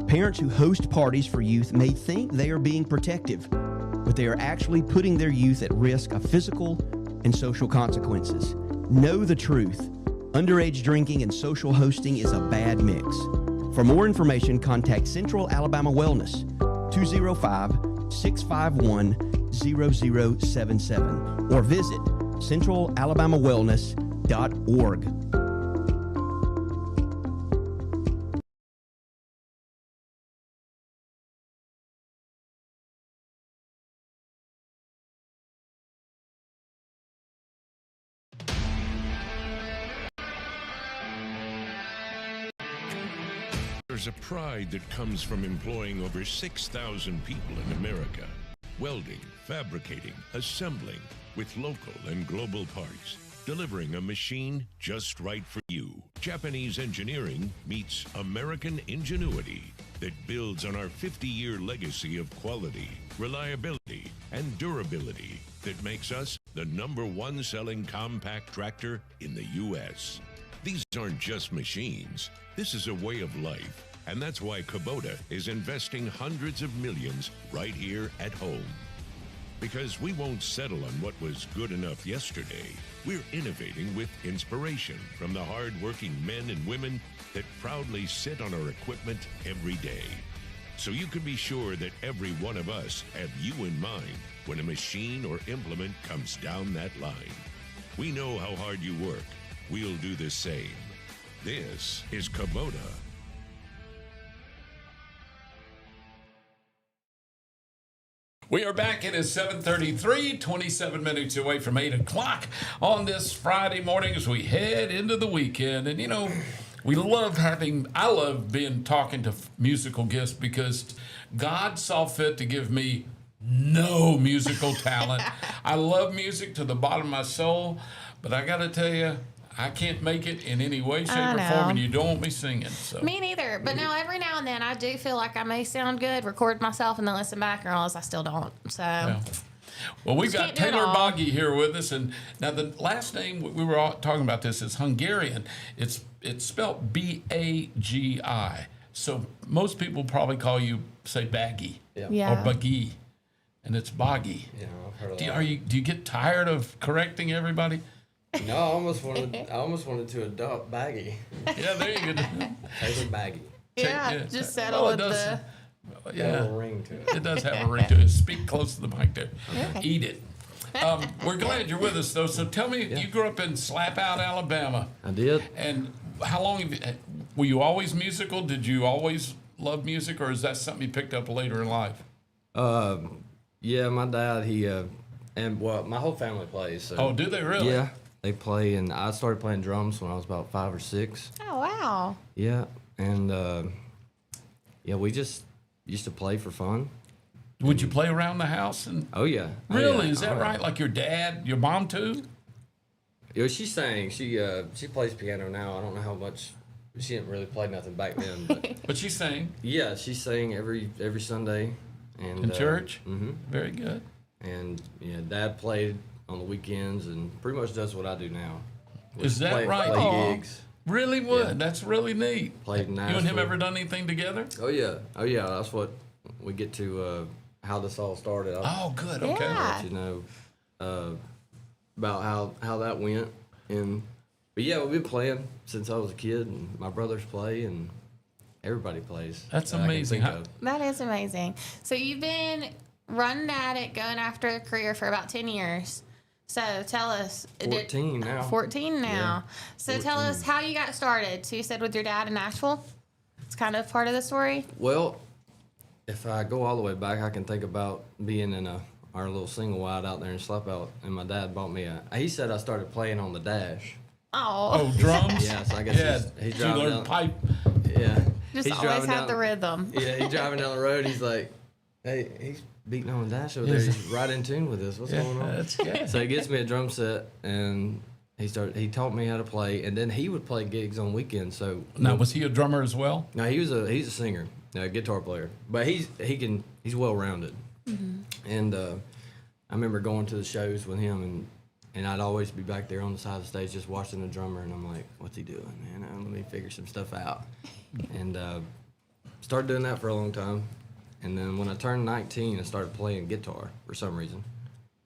Parents who host parties for youth may think they are being protective, but they are actually putting their youth at risk of physical and social consequences. Know the truth. Underage drinking and social hosting is a bad mix. For more information, contact Central Alabama Wellness, 205-651-0077, or visit centralalabamawellness.org. There's a pride that comes from employing over 6,000 people in America. Welding, fabricating, assembling with local and global parts. Delivering a machine just right for you. Japanese engineering meets American ingenuity. that builds on our 50-year legacy of quality, reliability, and durability that makes us the #1 selling compact tractor in the U.S. These aren't just machines. This is a way of life, and that's why Kubota is investing hundreds of millions right here at home. Because we won't settle on what was good enough yesterday. We're innovating with inspiration from the hard-working men and women that proudly sit on our equipment every day. So you can be sure that every one of us have you in mind when a machine or implement comes down that line. We know how hard you work. We'll do the same. This is Kubota. We are back. It is 7:33, 27 minutes away from 8 o'clock on this Friday morning as we head into the weekend. And, you know, I love talking to musical guests because God saw fit to give me no musical talent. I love music to the bottom of my soul, but I got to tell you, I can't make it in any way, shape, or form, and you don't want me singing. So. Me neither. But now every now and then I do feel like I may sound good, record myself, and then listen back and realize I still don't. So. Yeah. Well, we've got Taylor Boggy here with us, and now the last name we were all talking about this is Hungarian. It's spelled B-A-G-I. So most people probably call you say Baggy or Buggy, and it's Boggy. Yeah, I've heard of that. that. Do you get tired of correcting everybody? No, I almost wanted to adopt Baggy. Yeah, there you go. Taylor Baggy. Yeah, just settle with the. Got a little ring to it. It does have a ring to it. Speak close to the mic there. Okay. Eat it. We're glad you're with us, though. So tell me, you grew up in Slapout, Alabama. I did. And how long were you always musical? Did you always love music, or is that something you picked up later in life? Yeah, my dad, my whole family plays. So. Oh, do they really? Yeah, they play, and I started playing drums when I was about 5 or 6. Oh, wow. Yeah, and we just used to play for fun. Would you play around the house? Oh, yeah. Really? Yeah. Is that right? Like your dad, your mom too? Yeah, she sang. She plays piano now. I don't know how much. She didn't really play nothing back then. But, But she sang yeah, she sang every Sunday. And, in church? Mm-hmm. Very good. And Dad played on the weekends and pretty much does what I do now. Is that right? Play gigs. Really would. Yeah. That's really neat. Played in You and him Nashville. ever done anything together? Oh yeah. That's what we get to. How this all started. Oh, good. Okay. Yeah. Let you know about how that went. But yeah, we've been playing since I was a kid, and my brothers play, and everybody plays. That's that I can amazing. think of. That is amazing. So you've been running at it, going after a career for about 10 years. So tell us. 14 now. 14 now. Yeah, So tell us how you got started. So you said with your dad in Nashville? It's kind of part of the story? Well, if I go all the way back, I can think about being in our little single wide out there in Slapout, and my dad bought me he said I started playing on the dash. Oh. Oh, drums? Yeah, so I guess he's Did you driving learn down. pipe? Yeah. Just he's always driving have down, the rhythm. Yeah, he's driving down the road. He's like, hey, he's beating on the dash over there. He's right in tune with us. What's going on? That's good. So he gets me a drum set, and he taught me how to play, and then he would play gigs on weekends. So Now, was he a drummer as well? no, he's a singer, a guitar player, but he's well rounded. Mm-hmm. And I remember going to the shows with him, and I'd always be back there on the side of the stage just watching the drummer, and I'm like, what's he doing, man? Let me figure some stuff out. And started doing that for a long time. And then when I turned 19, I started playing guitar for some reason.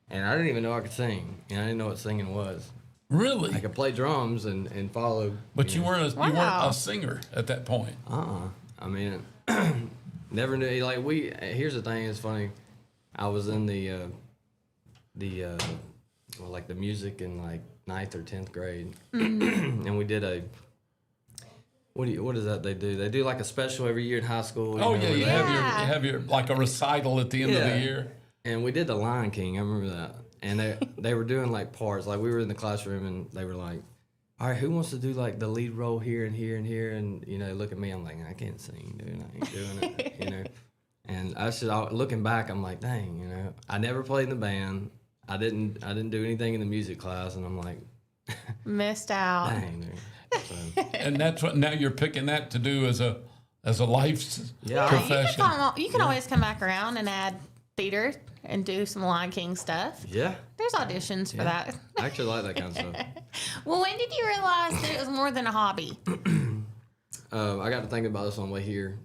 And I didn't even know I could sing. And I didn't know what singing was. Really? I could play drums and follow. But you know. weren't a singer at that point. I mean, never knew. Like here's the thing. It's funny. I was in the music in like 9th or 10th grade, and we did what is that they do? They do like a special every year in high school. Oh, know, yeah, where you they- have your like a recital at the end of the year. And we did the Lion King. I remember that. And they were doing like parts. Like we were in the classroom and they were like, all right, who wants to do like the lead role here and here and here? And look at me. I'm like, I can't sing, dude. I ain't doing it. And looking back, I'm like, dang, I never played in the band. I didn't do anything in the music class, and I'm like, Missed out. dang, dude. So, And that's what now you're picking that to do as a as a life Yeah, profession. You can always come back around and add theater and do some Lion King stuff. Yeah. There's auditions for that. I actually like that kind of stuff. Well, when did you realize that it was more than a hobby? I got to thinking about this on the way here.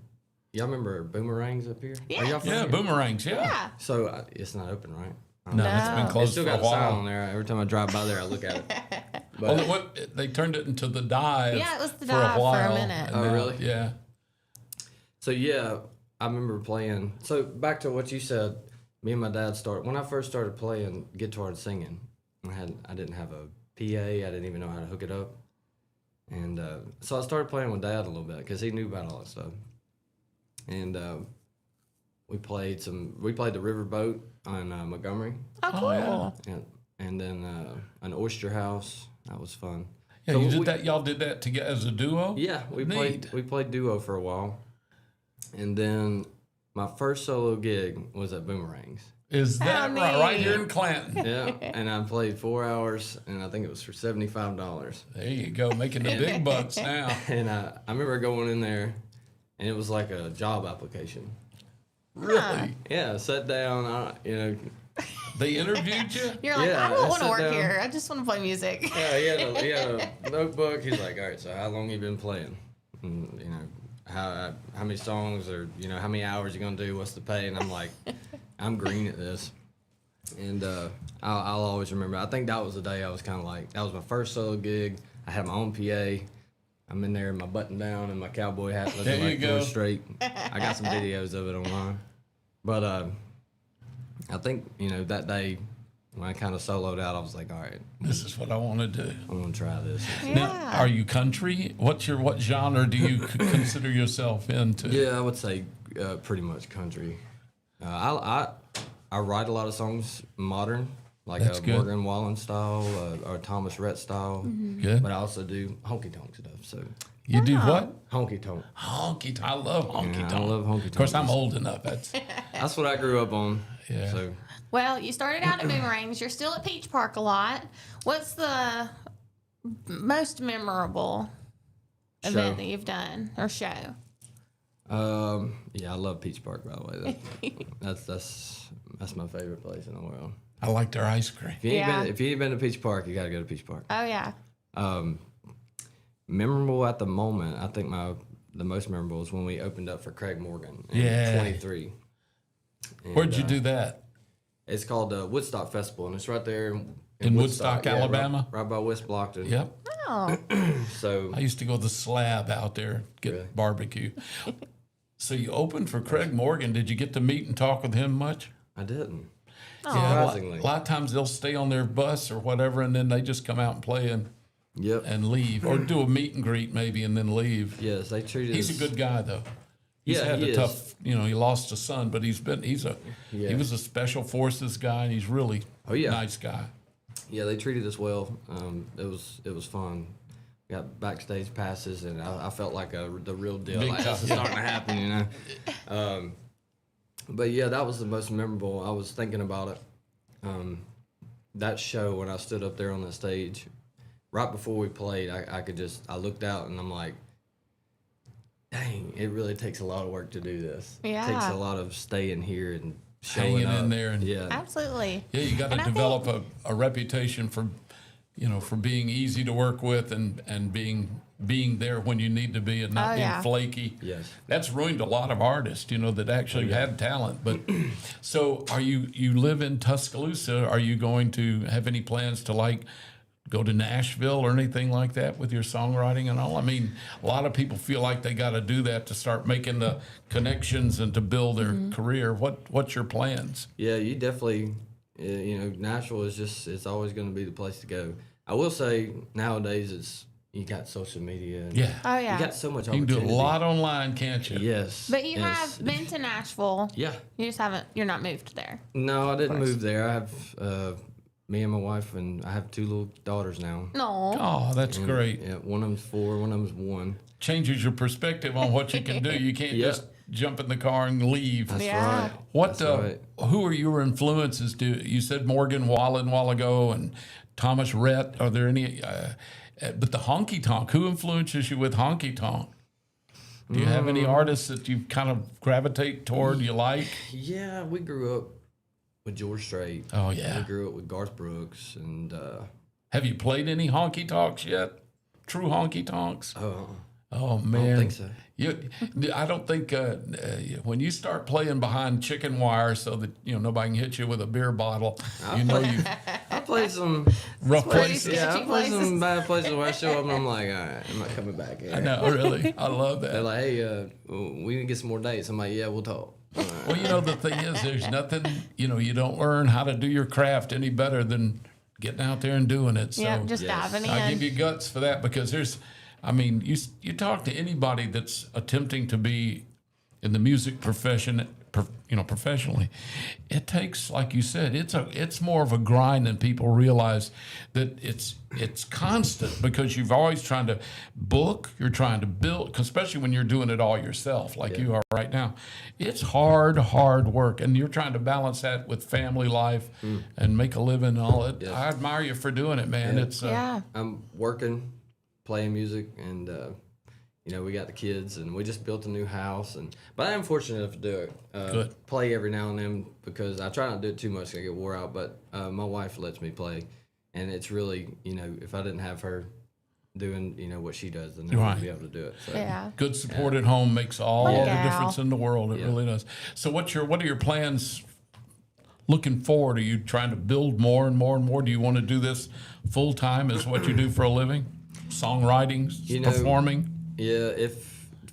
Y'all remember Boomerangs up here? Yeah. Are y'all from Yeah, here? Boomerangs, yeah. Yeah. So it's not open, right? No, it's been No. It's closed still for got a the sign while. on there. Every time I drive by there, I look at it. Well, But they turned it into the dive. Yeah, it was the for dive a while. for a minute. and Oh, now- really? Yeah. so yeah, I remember playing. So back to what you said. Me and my dad started when I first started playing guitar and singing. I didn't have a PA. I didn't even know how to hook it up. And so I started playing with Dad a little bit because he knew about all that stuff. And we played the Riverboat on Montgomery, Oh, cool. yeah. and then an Oyster House. That was fun. Yeah, So you did we- that. Y'all did that together as a duo. Yeah, Neat. we played duo for a while, and then my first solo gig was at Boomerangs. Is that Oh, right neat. here in Clanton? Yeah, and I played 4 hours, and I think it was for $75. There you go, making the big bucks now. And I remember going in there, and it was like a job application. Really? Yeah, sat down, They interviewed you? You're like, Yeah, I don't I want to sat work down. here. I just want to play music. Yeah, he had a notebook. He's like, all right, so how long you been playing? And, how many songs or, how many hours you going to do? What's the pay? And I'm like, I'm green at this. And I'll always remember. I think that was the day I was kind of like, that was my first solo gig. I had my own PA. I'm in there in my button down and my cowboy hat looking There you like go. George Strait. I got some videos of it online. But I think, that day when I kind of soloed out, I was like, all right, This is what I want to do. I'm going to try this. Now, Yeah. are you country? What genre do you consider yourself into? Yeah, I would say pretty much country. I write a lot of songs modern, like That's a good. Morgan Wallen style or Thomas Rhett style. Good. But I also do honky tonk stuff. So You do what? honky tonk. Honky tonk. I love honky Yeah, I tonk. love honky Of course, tonk. I'm old enough. That's That's what I grew up on. Yeah. So Well, you started out at Boomerangs. You're still at Peach Park a lot. What's the most memorable event that you've done or show? yeah, I love Peach Park, by the way. That's my favorite place in the world. I like their ice cream. If you ain't been to Peach Park, you got to go to Peach Park. Oh, yeah. Memorable at the moment, I think the most memorable is when we opened up for Craig Morgan in Yeah. 23. And, Where'd you do that? It's called the Woodstock Festival, and it's right there In Woodstock, yeah, Alabama? right by West Blockton. Yep. Oh, So I used to go to the Slab out there, get Really? barbecue. So you opened for Craig Morgan. Did you get to meet and talk with him much? I didn't. Yeah, a Surprisingly. lot of times they'll stay on their bus or whatever, and then they just come out and play Yep. and leave, or do a meet and greet maybe and then leave. Yes, they treated He's us. a good guy though. He's Yeah, had he a is. tough, he lost a son, but he Yeah. was a special forces guy, and he's really Oh, yeah. nice guy. Yeah, they treated us well. It was fun. Got backstage passes, and I felt like the real deal. Big Like, this is time. starting to happen, But yeah, that was the most memorable. I was thinking about it. That show when I stood up there on the stage, right before we played, I looked out and I'm like, dang, it really takes a lot of work to do this. Yeah. It takes a lot of staying here and showing Hanging in up. there and- yeah. absolutely. Yeah, you got to And I develop think- a reputation for being easy to work with and being there when you need to be and not Oh, being yeah. flaky. Yes. That's ruined a lot of artists, that actually had talent. But so you live in Tuscaloosa. Are you going to have any plans to go to Nashville or anything like that with your songwriting and all? I mean, a lot of people feel like they got to do that to start making the connections and to build their career. What's your plans? Yeah, you definitely, Nashville is it's always going to be the place to go. I will say nowadays you got social media. And Yeah. Oh, yeah. You got so much You can opportunity. do a lot online, can't you? Yes. But you yes. have been to Nashville. Yeah. You just you're not moved there. No, I didn't move there. I have me and my wife, and I have 2 little daughters now. No. Oh, that's And, great. Yeah, one of them's 4, one of them's 1. Changes your perspective on what you can do. You can't Yeah. just jump in the car and leave. That's Yeah. right. What? That's right. Who are your influences? You said Morgan Wallen a while ago and Thomas Rhett. Are there any? But the honky tonk. Who influences you with honky tonk? Do you have any artists that you kind of gravitate toward? You like? Yeah, we grew up with George Strait. Oh yeah. We grew up with Garth Brooks, and Have you played any honky tonks yet? True honky tonks? Oh man, I don't think so. I don't think when you start playing behind chicken wire so that nobody can hit you with a beer bottle, I play some rough places. Yeah, I play some bad places where I show up and I'm like, all right, I'm not coming back here. I know, really, I love that. They're like, hey, we can get some more dates. I'm like, yeah, we'll talk. Well, the thing is, there's nothing, you don't learn how to do your craft any better than getting out there and doing it. So Yep, just diving in. I give you guts for that because you talk to anybody that's attempting to be in the music profession, professionally, it takes, like you said, it's more of a grind than people realize. That it's constant because you've always trying to book, you're trying to build, especially when you're doing it all yourself, like you are right now. It's hard work, and you're trying to balance that with family life and make a living and all that. I admire you for doing it, man. Yeah. It's I'm working, playing music, and we got the kids, and we just built a new house, but I'm fortunate enough to do it. Good. Play every now and then because I try not to do it too much, I get wore out. But my wife lets me play, and it's really, if I didn't have her doing, what she does, then I wouldn't be able to do it. So. Yeah. Good support at home makes all the gal. difference in the world. It really does. So what are your plans looking forward? Are you trying to build more and more and more? Do you want to do this full time as what you do for a living? Songwriting, performing? Yeah,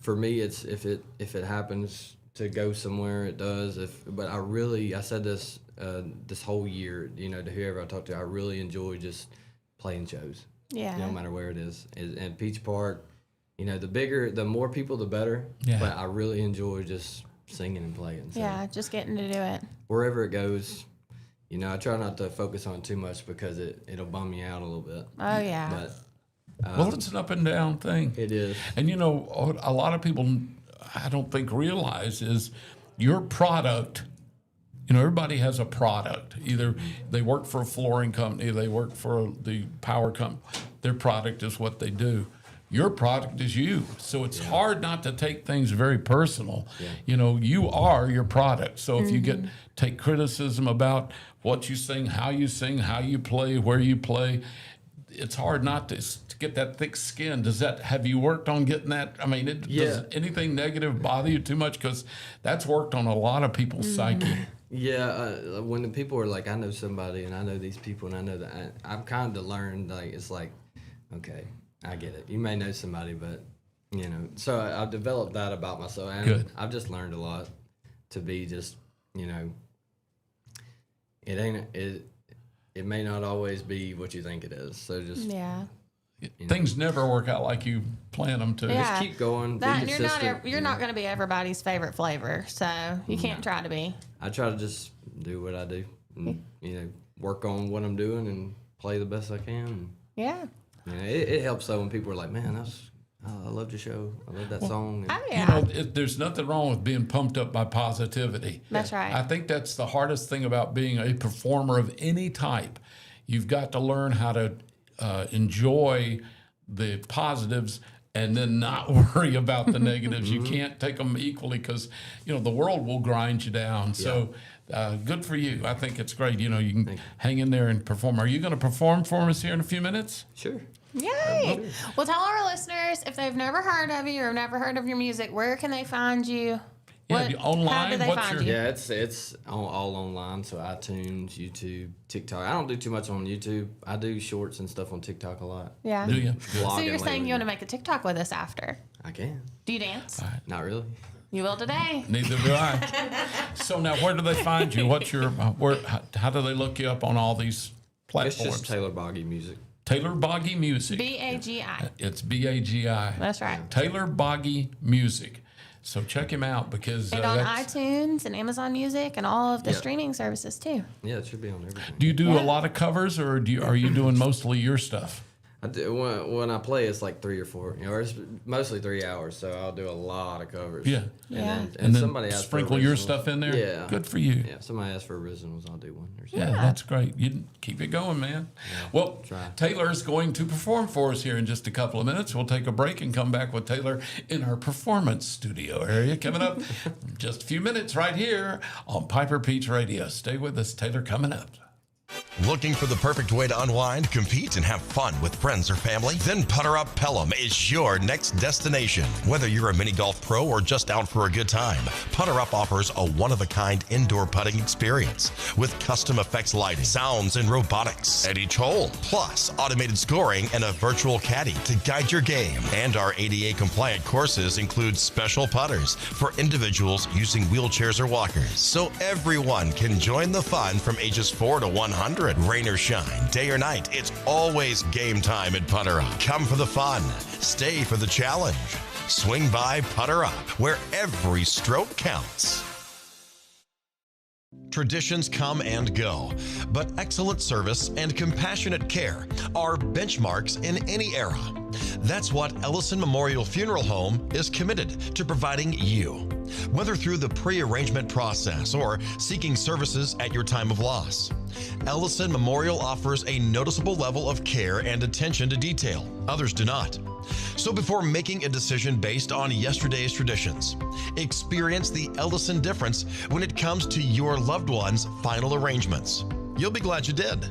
for me if it happens to go somewhere, it does. But I said this this whole year, to whoever I talk to, I really enjoy just playing shows. Yeah. No matter where it is. And Peach Park, the more people, the better. Yeah. But I really enjoy just singing and playing. So Yeah, just getting to do it. wherever it goes, I try not to focus on it too much because it'll bum me out a little bit. Oh, yeah. But Well, it's an up and down thing. it is. And a lot of people, I don't think, realize is your product. Everybody has a product. Either they work for a flooring company, they work for the power company. Their product is what they do. Your product is you. So it's hard not to take things very personal. Yeah. You are your product. So if you take criticism about what you sing, how you play, where you play, it's hard not to get that thick skin. Have you worked on getting that? Does anything negative bother you too much? Because that's worked on a lot of people's psyche. Yeah, when the people are like, I know somebody and I know these people and I know that, I've kind of learned, it's like, okay, I get it. You may know somebody, but, so I've developed that about myself. And Good. I've just learned a lot to be just, it may not always be what you think it is. So just Things never work out like you plan them to. Yeah. just keep going. Be And consistent, you're not going to be everybody's favorite flavor, so you can't try to be. I try to just do what I do, and, work on what I'm doing and play the best I can. And, Yeah. it helps though when people are like, man, I love your show. I love that song. And, Oh, yeah. There's nothing wrong with being pumped up by positivity. That's right. I think that's the hardest thing about being a performer of any type. You've got to learn how to enjoy the positives and then not worry about the negatives. You can't take them equally because, the world will grind you down. So good for you. I think it's great. You can hang in there and perform. Are you going to perform for us here in a few minutes? sure. Yay! Well, tell our listeners if they've never heard of you or never heard of your music, where can they find you? Online. How do they What's find your- you? Yeah, it's all online. So iTunes, YouTube, TikTok. I don't do too much on YouTube. I do shorts and stuff on TikTok a lot. Yeah. Do you? So Vlogging you're saying lately. you want to make a TikTok with us after? I can. Do you dance? Not really. You will today. Neither do I. So now, where do they find you? What's your how do they look you up on all these It's platforms? just Taylor Boggy music. Taylor Boggy Music. BAGI. It's BAGI. That's right. Taylor Boggy Music. So check him out because And on that's, iTunes and Amazon Music and all of the streaming services too. Yeah, it should be on everything. do you do a lot of covers or are you doing mostly your stuff? I do, when I play, it's like 3 or 4, you know, or it's mostly 3 hours. So I'll do a lot of covers. Yeah. And And then somebody asks sprinkle for your originals. stuff in there? Yeah. Good for you. Yeah. If somebody asks for originals, I'll do one or something. Yeah, that's great. You keep it going, man. Well, Taylor's going to perform for us here in just a couple of minutes. We'll take a break and come back with Taylor in our performance studio area coming up in just a few minutes right here on Piper Peach Radio. Stay with us. Taylor coming up. Looking for the perfect way to unwind, compete, and have fun with friends or family? Then Putter Up Pelham is your next destination. Whether you're a mini golf pro or just out for a good time, Putter Up offers a one-of-a-kind indoor putting experience with custom effects lighting, sounds, and robotics at each hole, plus automated scoring and a virtual caddy to guide your game. And our ADA-compliant courses include special putters for individuals using wheelchairs or walkers, so everyone can join the fun from ages 4 to 100. Rain or shine, day or night, it's always game time at Putter Up. Come for the fun, stay for the challenge. Swing by Putter Up, where every stroke counts. Traditions come and go, but excellent service and compassionate care are benchmarks in any era. That's what Ellison Memorial Funeral Home is committed to providing you, whether through the pre-arrangement process or seeking services at your time of loss. Ellison Memorial offers a noticeable level of care and attention to detail. Others do not. So before making a decision based on yesterday's traditions, experience the Ellison difference when it comes to your loved one's final arrangements. You'll be glad you did.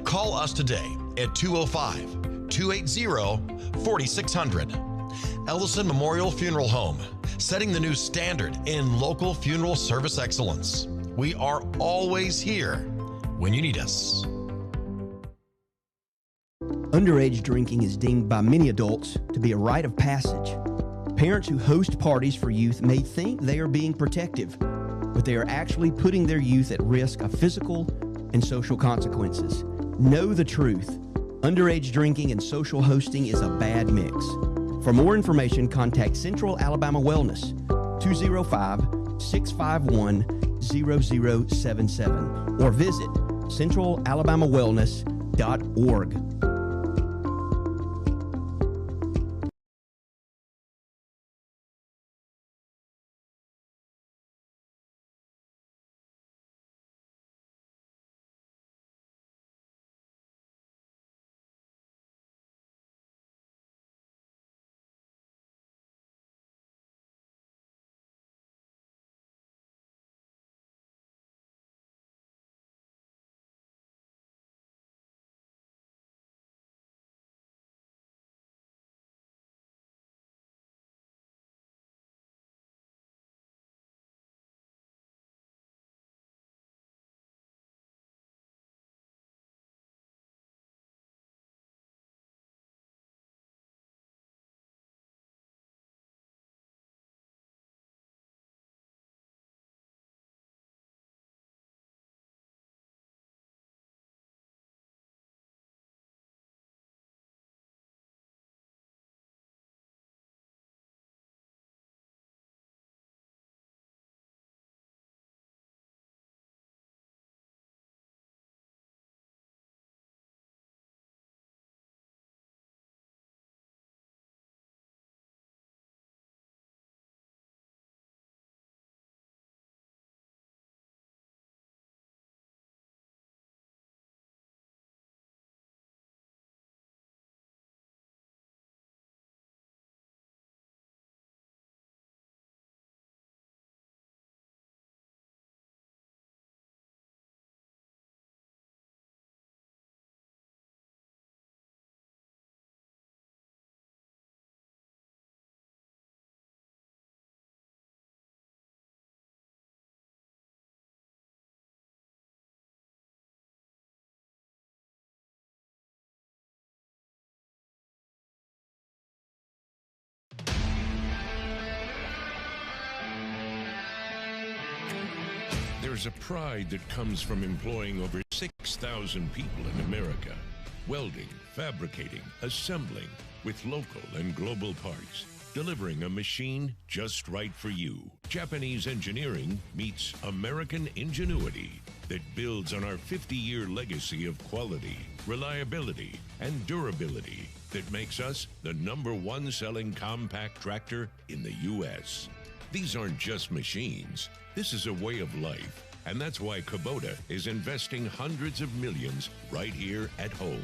Call us today at 205-280-4600. Ellison Memorial Funeral Home, setting the new standard in local funeral service excellence. We are always here when you need us. Underage drinking is deemed by many adults to be a rite of passage. Parents who host parties for youth may think they are being protective, but they are actually putting their youth at risk of physical and social consequences. Know the truth. Underage drinking and social hosting is a bad mix. For more information, contact Central Alabama Wellness, 205-651-0077, or visit centralalabamawellness.org. There's a pride that comes from employing over 6,000 people in America. Welding, fabricating, assembling with local and global parts. Delivering a machine just right for you. Japanese engineering meets American ingenuity. that builds on our 50-year legacy of quality, reliability, and durability that makes us the #1 selling compact tractor in the U.S. These aren't just machines. This is a way of life, and that's why Kubota is investing hundreds of millions right here at home.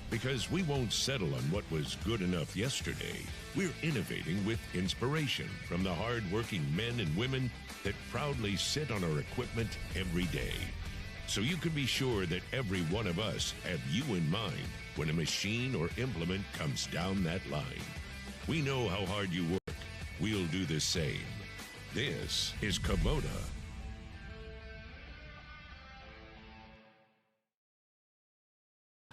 Because we won't settle on what was good enough yesterday. We're innovating with inspiration from the hard-working men and women that proudly sit on our equipment every day. So you can be sure that every one of us have you in mind when a machine or implement comes down that line. We know how hard you work. We'll do the same. This is Kubota.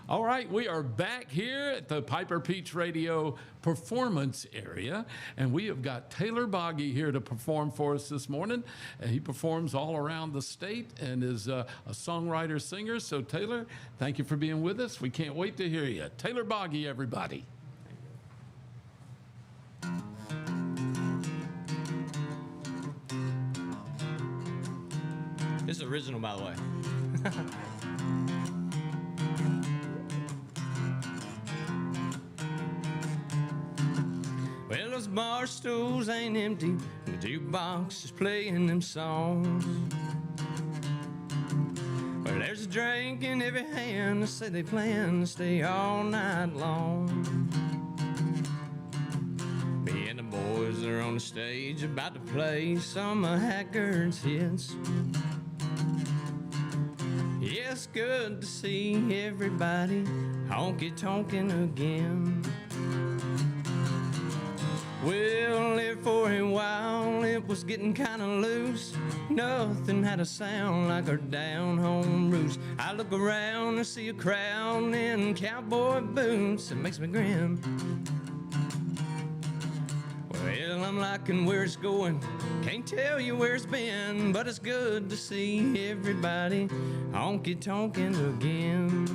All right, we are back here at the Piper Peach Radio performance area, and we have got Taylor Boggy here to perform for us this morning. He performs all around the state and is a songwriter, singer. So, Taylor, thank you for being with us. We can't wait to hear you. Taylor Boggy, everybody. This is original, by the way. Well, those bar stools ain't empty, the jukebox is playing them songs. Well, there's a drink in every hand, they say they plan to stay all night long. Me and the boys are on the stage about to play some of Haggard's hits. Yeah, it's good to see everybody honky-tonkin' again. Well, there for a while it was getting kinda loose. Nothing had a sound like our down-home roots. I look around and see a crowd in cowboy boots. It makes me grin. Well, I'm liking where it's going. Can't tell you where it's been, but it's good to see everybody honky-tonkin' again.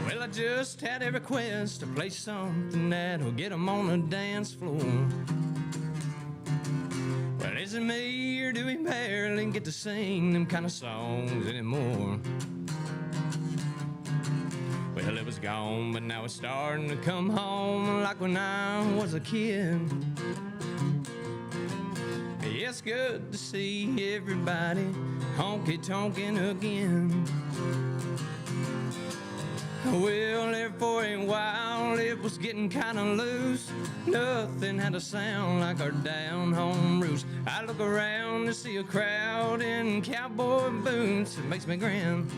Well, I just had a request to play something that'll get them on the dance floor. Well, is it me or do we barely get to sing them kind of songs anymore? Well, it was gone, but now it's starting to come home like when I was a kid. Yeah, it's good to see everybody honky-tonkin' again. Well, there for a while it was getting kinda loose. Nothing had a sound like our down-home roots. I look around to see a crowd in cowboy boots. It makes me grin.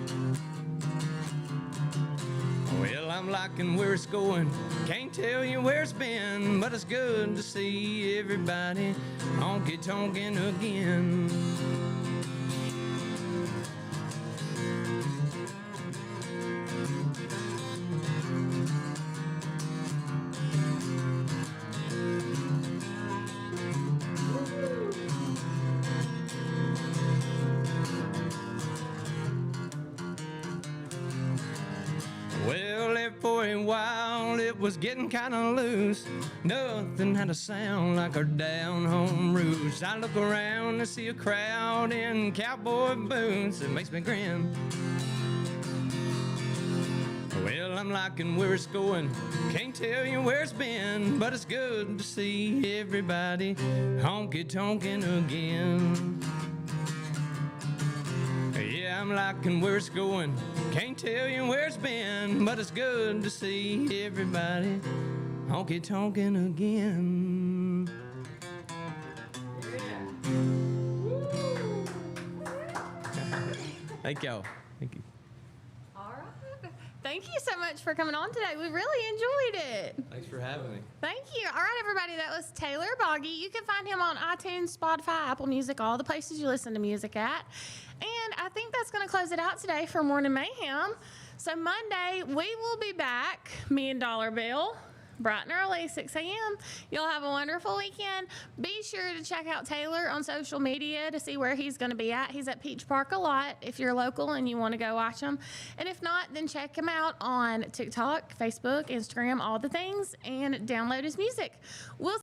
Well, I'm liking where it's going. Can't tell you where it's been, but it's good to see everybody honky-tonkin' again. Well, there for a while it was getting kinda loose. Nothing had a sound like our down-home roots. I look around to see a crowd in cowboy boots. It makes me grin. Well, I'm liking where it's going. Can't tell you where it's been, but it's good to see everybody honky-tonkin' again. Yeah, I'm liking where it's going. Can't tell you where it's been, but it's good to see everybody honky-tonkin' again. Thank y'all. Thank you. All right. Thank you so much for coming on today. We really enjoyed it. Thanks for having me. Thank you. All right, everybody, that was Taylor Boggy. You can find him on iTunes, Spotify, Apple Music, all the places you listen to music at. And I think that's going to close it out today for Morning Mayhem. So Monday, we will be back, me and Dollar Bill, bright and early, 6 a.m. You'll have a wonderful weekend. Be sure to check out Taylor on social media to see where he's going to be at. He's at Peach Park a lot if you're local and you want to go watch him. And if not, then check him out on TikTok, Facebook, Instagram, all the things, and download his music. We'll